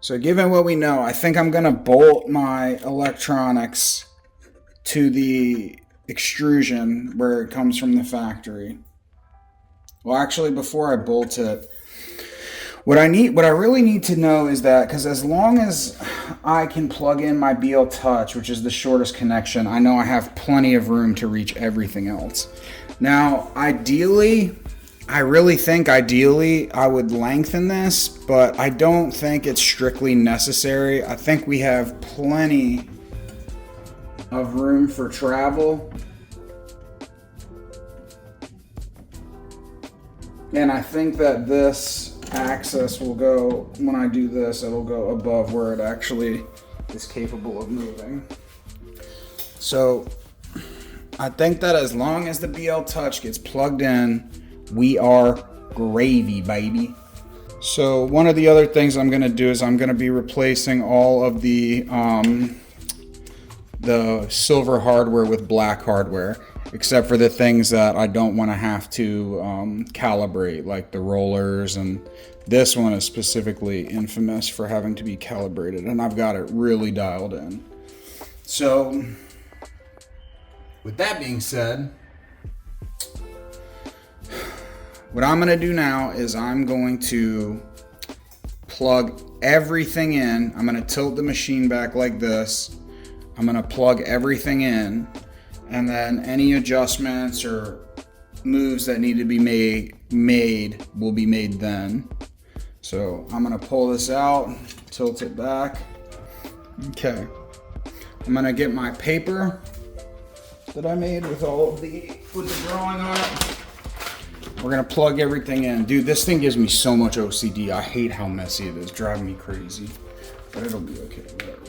So given what we know, I think I'm gonna bolt my electronics to the extrusion where it comes from the factory. Well, actually, before I bolt it, what I really need to know is that, because as long as I can plug in my BL Touch, which is the shortest connection, I know I have plenty of room to reach everything else. Now, ideally, I really think ideally I would lengthen this, but I don't think it's strictly necessary. I think we have plenty of room for travel. And I think that this axis will go, when I do this, it'll go above where it actually is capable of moving. So I think that as long as the BL Touch gets plugged in, we are gravy, baby. So one of the other things I'm gonna do is I'm gonna be replacing all of the silver hardware with black hardware, except for the things that I don't want to have to calibrate, like the rollers, and this one is specifically infamous for having to be calibrated, and I've got it really dialed in. So with that being said, what I'm going to do now is I'm going to plug everything in. I'm going to tilt the machine back like this. I'm going to plug everything in, and then any adjustments or moves that need to be made will be made then. So I'm going to pull this out, tilt it back. Okay. I'm going to get my paper that I made with the drawing on it. We're gonna plug everything in. Dude, this thing gives me so much OCD. I hate how messy it is, driving me crazy. But it'll be okay, whatever.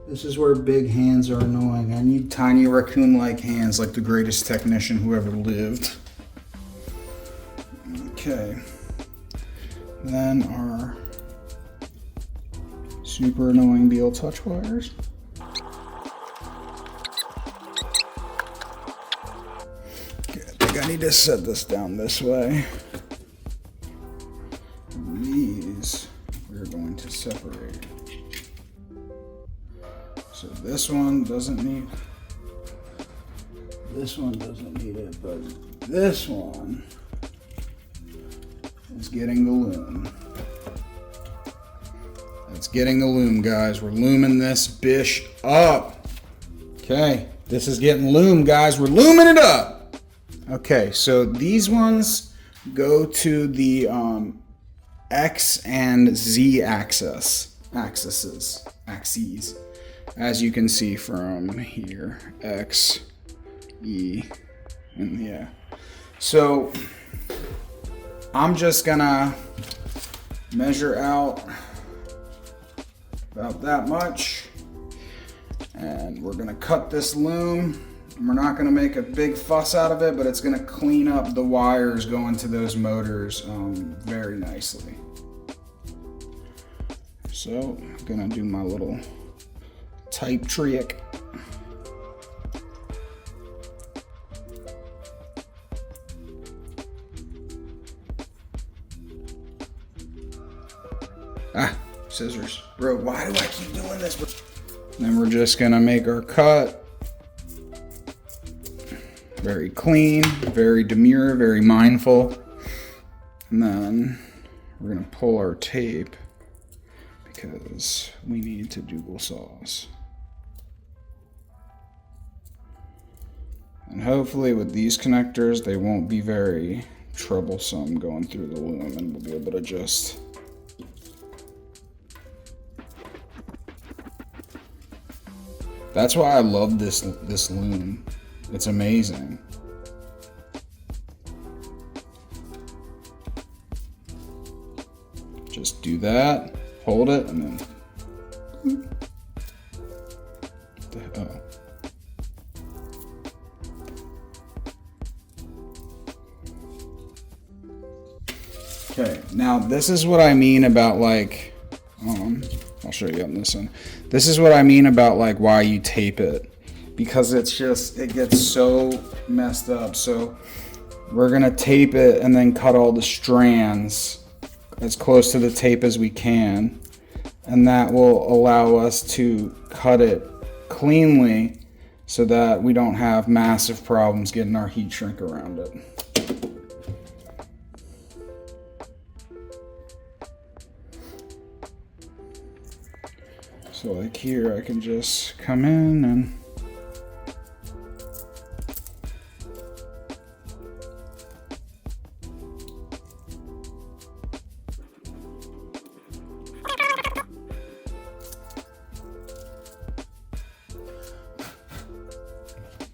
This is where big hands are annoying. I need tiny raccoon-like hands like the greatest technician who ever lived. Okay. Then our super annoying BL Touch wires. Okay, I think I need to set this down this way. These we're going to separate. So this one doesn't need it, but this one is getting the loom. That's getting the loom, guys. We're looming this bish up. Okay, this is getting loom, guys. We're looming it up. Okay, so these ones go to the X and Z axes. As you can see from here, X, E, and yeah. So I'm just gonna measure out about that much, and we're gonna cut this loom. We're not gonna make a big fuss out of it, but it's gonna clean up the wires going to those motors very nicely. So I'm gonna do my little type trick. Scissors. Bro, why do I keep doing this? Then we're just gonna make our cut. Very clean, very demure, very mindful. And then we're gonna pull our tape because we need to Dougal saws. And hopefully with these connectors, they won't be very troublesome going through the loom, and we'll be able to just That's why I love this loom. It's amazing. Just do that, hold it, and then. Oh. Okay, now this is what I mean about like, I'll show you on this one. This is what I mean about like why you tape it, because it's just, it gets so messed up. So we're gonna tape it and then cut all the strands as close to the tape as we can, and that will allow us to cut it cleanly so that we don't have massive problems getting our heat shrink around it. So like here, I can just come in and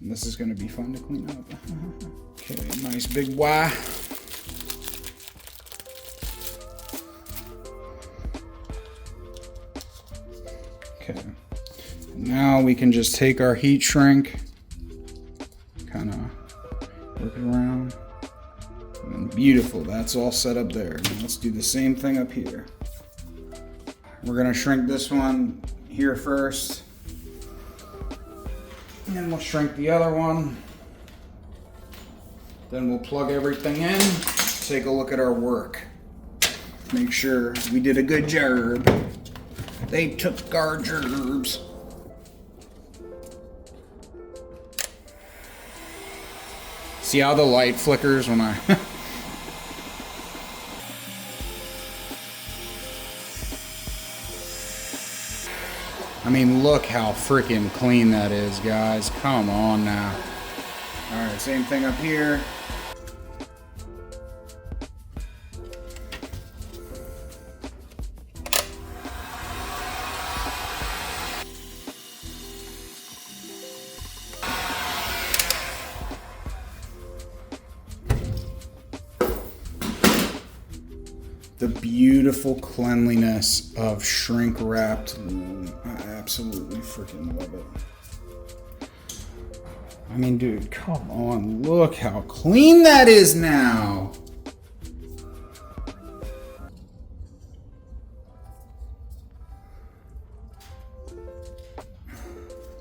this is going to be fun to clean up. Okay, nice big Y. Okay, now we can just take our heat shrink, kind of work it around, and beautiful, that's all set up there. Now let's do the same thing up here. We're going to shrink this one here first. And we'll shrink the other one. Then we'll plug everything in, take a look at our work. Make sure we did a good job. They took our jobs. See how the light flickers when I... I mean, look how freaking clean that is, guys. Come on now. All right, same thing up here. The beautiful cleanliness of shrink wrapped loom. I absolutely freaking love it. I mean, dude, come on. Look how clean that is now.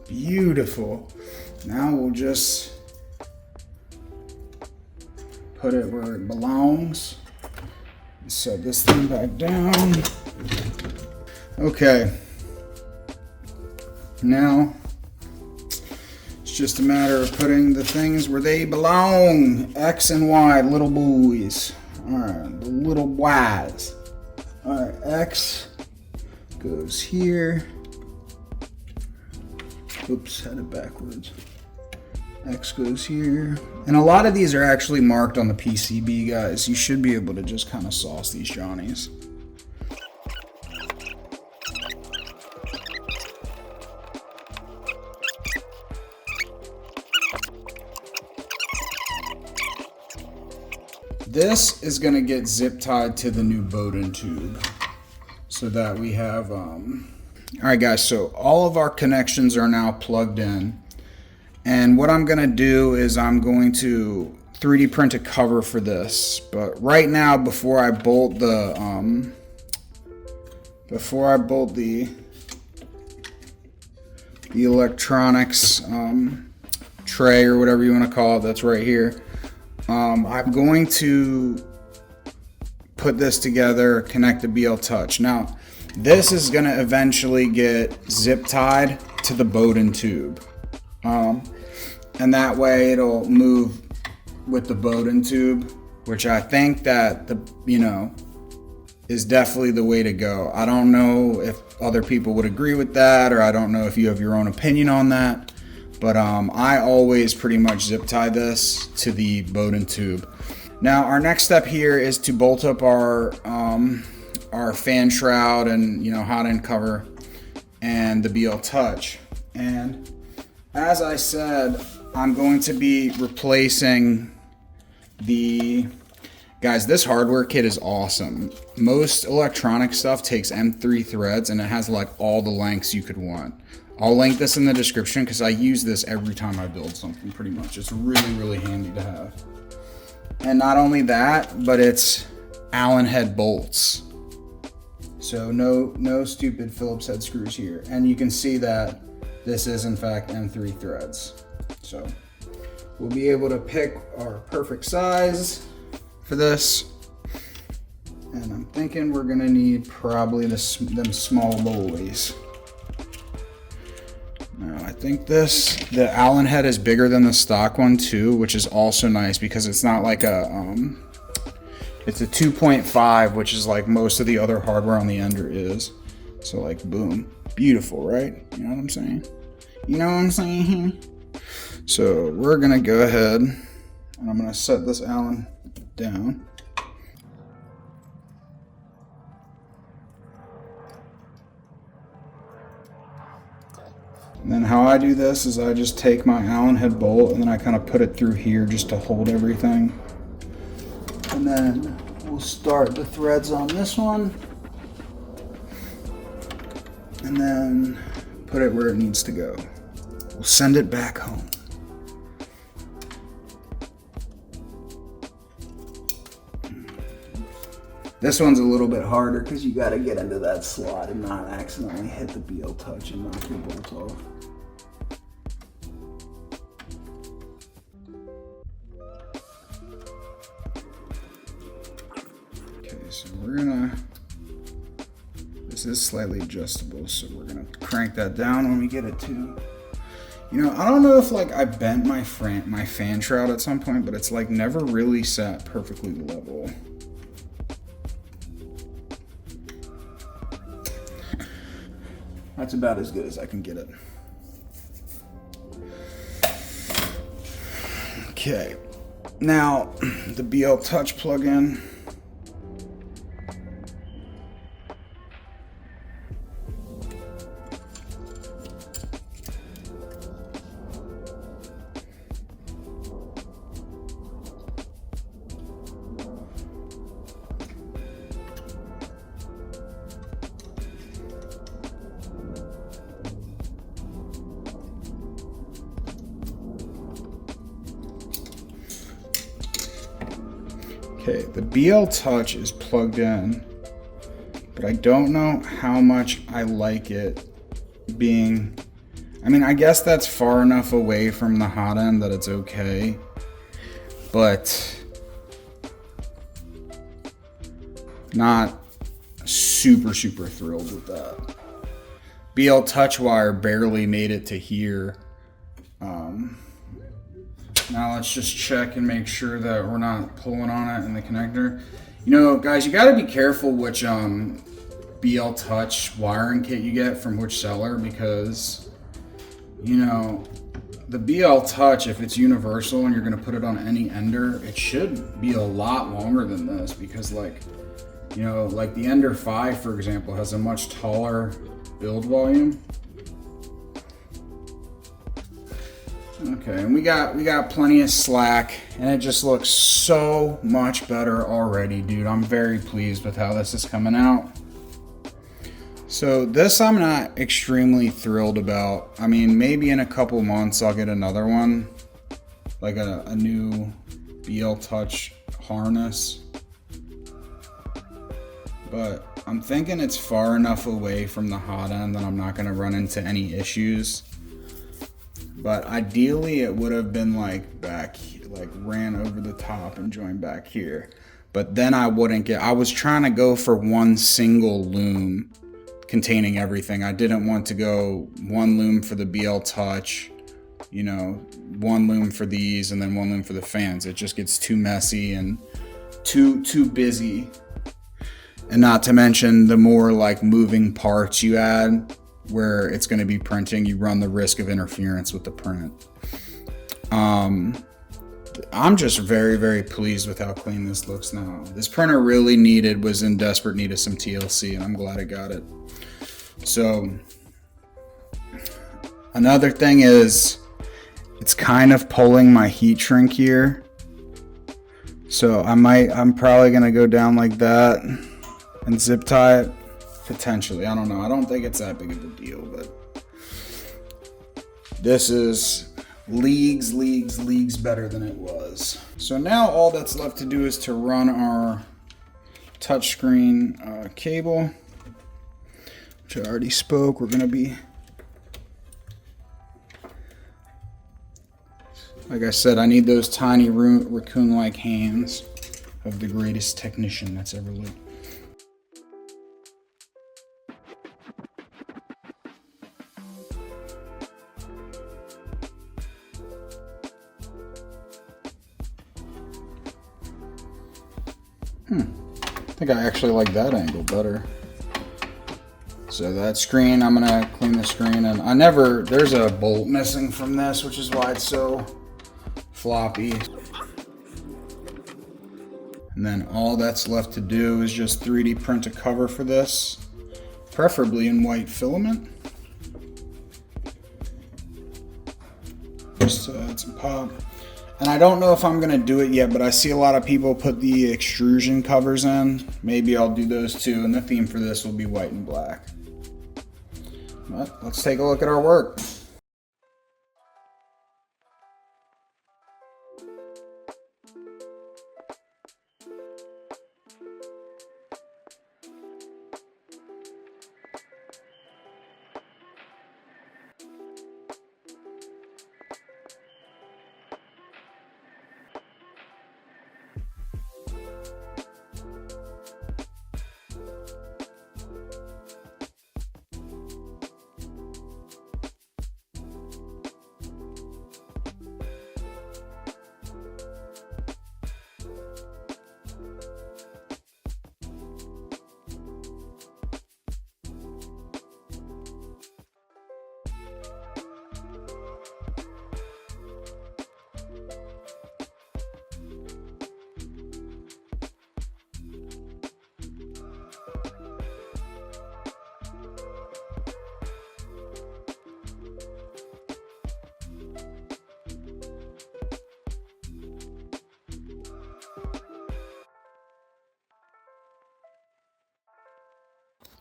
Beautiful. Now we'll just put it where it belongs. Set this thing back down. Okay. Now it's just a matter of putting the things where they belong. X and Y, little boys. Alright, the little Y's. Alright, X goes here. Oops, had it backwards. X goes here. And a lot of these are actually marked on the PCB, guys. You should be able to just kind of sauce these Johnnies. This is going to get zip tied to the new Bowden tube so that we have... Alright guys, so all of our connections are now plugged in. And what I'm going to do is I'm going to 3D print a cover for this. But right now, before I bolt the electronics tray or whatever you want to call it, that's right here. I'm going to put this together, connect the BL Touch. Now, this is going to eventually get zip tied to the Bowden tube. And that way it'll move with the Bowden tube, which I think that is definitely the way to go. I don't know if other people would agree with that, or I don't know if you have your own opinion on that, but I always pretty much zip tie this to the Bowden tube. Now our next step here is to bolt up our fan shroud and hot end cover and the BL Touch. And as I said, I'm going to be replacing guys, this hardware kit is awesome. Most electronic stuff takes M3 threads and it has like all the lengths you could want. I'll link this in the description because I use this every time I build something pretty much. It's really, really handy to have. And not only that, but it's Allen head bolts. So no stupid Phillips head screws here. And you can see that this is in fact M3 threads. So we'll be able to pick our perfect size for this. And I'm thinking we're gonna need probably them small boys. Now I think the Allen head is bigger than the stock one too, which is also nice because it's not like it's a 2.5, which is like most of the other hardware on the Ender is. So like, boom, beautiful, right? You know what I'm saying? You know what I'm saying? So we're gonna go ahead and I'm gonna set this Allen down. And then how I do this is I just take my Allen head bolt and then I kind of put it through here just to hold everything. And then we'll start the threads on this one. And then put it where it needs to go. We'll send it back home. This one's a little bit harder because you got to get into that slot and not accidentally hit the BL touch and knock your bolt off. Okay, so this is slightly adjustable, so we're gonna crank that down when we get it to. You know, I don't know if like I bent my fan shroud at some point, but it's like never really sat perfectly level. That's about as good as I can get it. Okay, now the BL Touch plugin. Okay, the BL Touch is plugged in, but I don't know how much I like it being, I mean, I guess that's far enough away from the hot end that it's okay, but not super thrilled with that. BL Touch wire barely made it to here. Now let's just check and make sure that we're not pulling on it in the connector. You know, guys, you gotta be careful which BL Touch wiring kit you get from which seller, because, you know, the BL Touch, if it's universal and you're gonna put it on any Ender, it should be a lot longer than this, because like, you know, like the Ender 5, for example, has a much taller build volume. Okay, and we got plenty of slack, and it just looks so much better already, dude. I'm very pleased with how this is coming out. So this I'm not extremely thrilled about. I mean, maybe in a couple months I'll get another one, like a new BL Touch harness. But I'm thinking it's far enough away from the hot end that I'm not gonna run into any issues. But ideally it would have been like back, like ran over the top and joined back here. But then I wouldn't get, I was trying to go for one single loom containing everything. I didn't want to go one loom for the BL Touch, you know, one loom for these and then one loom for the fans. It just gets too messy and too busy. And not to mention the more like moving parts you add, where it's going to be printing, you run the risk of interference with the print. I'm just very pleased with how clean this looks now. This printer really was in desperate need of some TLC, and I'm glad I got it. So Another thing is it's kind of pulling my heat shrink here. So I'm probably gonna go down like that and zip tie it. Potentially, I don't know. I don't think it's that big of a deal, but this is leagues better than it was. So now all that's left to do is to run our touchscreen cable, which I already spoke. We're gonna be, like I said, I need those tiny raccoon-like hands of the greatest technician that's ever lived. I think I actually like that angle better. So that screen, I'm gonna clean the screen, and there's a bolt missing from this, which is why it's so floppy. And then all that's left to do is just 3D print a cover for this, preferably in white filament. Just to add some pop. And I don't know if I'm gonna do it yet, but I see a lot of people put the extrusion covers in. Maybe I'll do those too, and the theme for this will be white and black. But let's take a look at our work.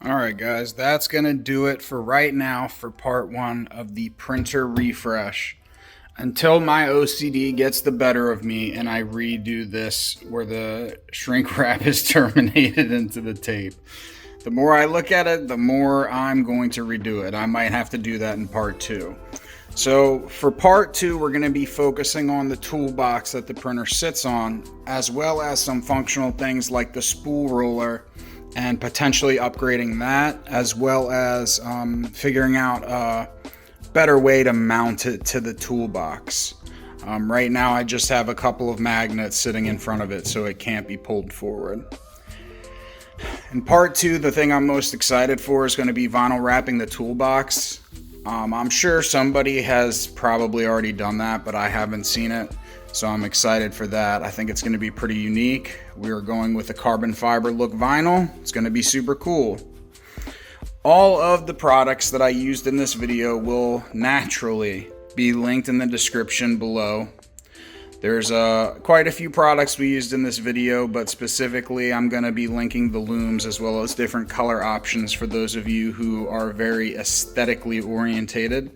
Alright guys, that's going to do it for right now for part 1 of the printer refresh. Until my OCD gets the better of me and I redo this where the shrink wrap is terminated into the tape. The more I look at it, the more I'm going to redo it. I might have to do that in part 2. So for part 2, we're going to be focusing on the toolbox that the printer sits on, as well as some functional things like the spool roller, and potentially upgrading that, as well as figuring out a better way to mount it to the toolbox. Right now I just have a couple of magnets sitting in front of it, so it can't be pulled forward. In part 2, the thing I'm most excited for is going to be vinyl wrapping the toolbox. I'm sure somebody has probably already done that, but I haven't seen it. So I'm excited for that. I think it's going to be pretty unique. We are going with a carbon fiber look vinyl. It's going to be super cool. All of the products that I used in this video will naturally be linked in the description below. There's quite a few products we used in this video, but specifically I'm going to be linking the looms as well as different color options for those of you who are very aesthetically orientated.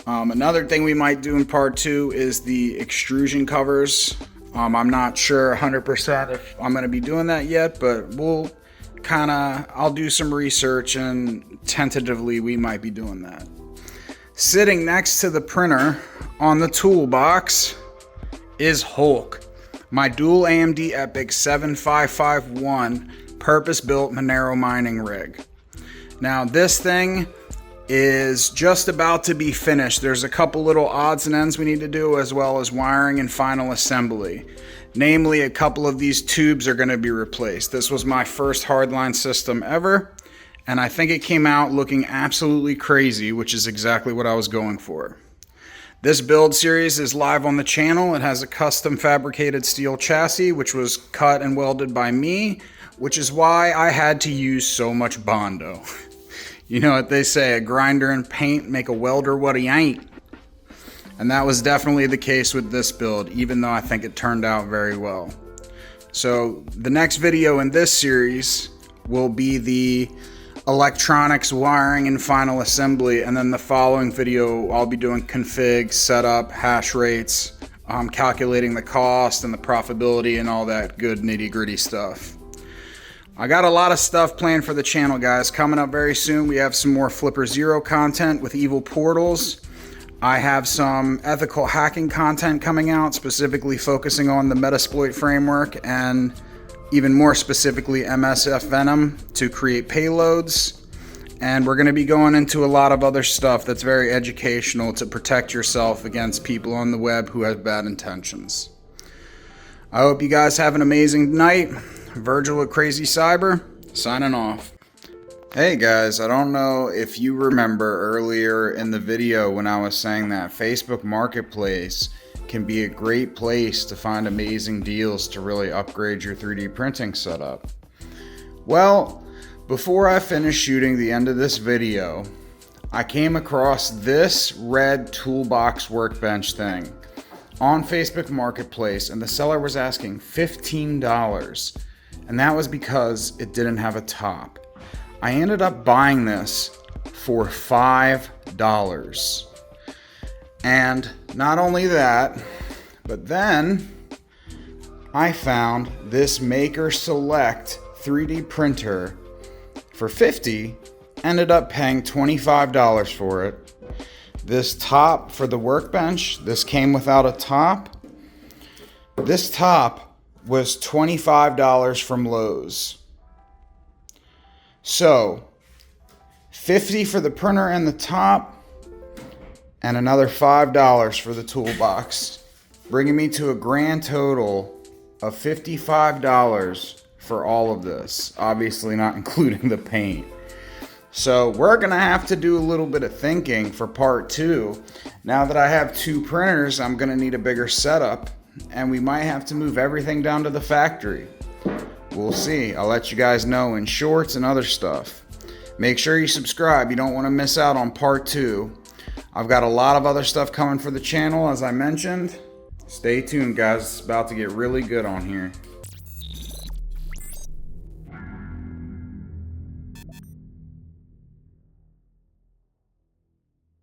Another thing we might do in part 2 is the extrusion covers. I'm not sure 100% if I'm going to be doing that yet, but I'll do some research, and tentatively we might be doing that. Sitting next to the printer on the toolbox is Hulk, my dual AMD EPIC 7551 purpose-built Monero mining rig. Now this thing is just about to be finished. There's a couple little odds and ends we need to do, as well as wiring and final assembly. Namely, a couple of these tubes are going to be replaced. This was my first hardline system ever, and I think it came out looking absolutely crazy, which is exactly what I was going for. This build series is live on the channel. It has a custom fabricated steel chassis, which was cut and welded by me, which is why I had to use so much Bondo. You know what they say, a grinder and paint make a welder what he ain't. And that was definitely the case with this build, even though I think it turned out very well. So the next video in this series will be the electronics, wiring, and final assembly. And then the following video, I'll be doing config, setup, hash rates, calculating the cost and the profitability and all that good nitty-gritty stuff. I got a lot of stuff planned for the channel, guys. Coming up very soon, we have some more Flipper Zero content with evil portals. I have some ethical hacking content coming out, specifically focusing on the Metasploit framework and even more specifically MSF Venom to create payloads. And we're going to be going into a lot of other stuff that's very educational to protect yourself against people on the web who have bad intentions. I hope you guys have an amazing night. Vergil with CRZY CYBR, signing off. Hey guys, I don't know if you remember earlier in the video when I was saying that Facebook Marketplace can be a great place to find amazing deals to really upgrade your 3D printing setup. Well, before I finished shooting the end of this video, I came across this red toolbox workbench thing on Facebook Marketplace, and the seller was asking $15. And that was because it didn't have a top. I ended up buying this for $5. And not only that, but then I found this Maker Select 3D printer for $50, ended up paying $25 for it. This top for the workbench, this came without a top. This top was $25 from Lowe's. So $50 for the printer and the top, and another $5 for the toolbox, bringing me to a grand total of $55 for all of this, obviously not including the paint. So we're gonna have to do a little bit of thinking for part 2. Now that I have 2 printers, I'm gonna need a bigger setup, and we might have to move everything down to the factory. We'll see. I'll let you guys know in shorts and other stuff. Make sure you subscribe. You don't want to miss out on part 2. I've got a lot of other stuff coming for the channel, as I mentioned. Stay tuned, guys. It's about to get really good on here.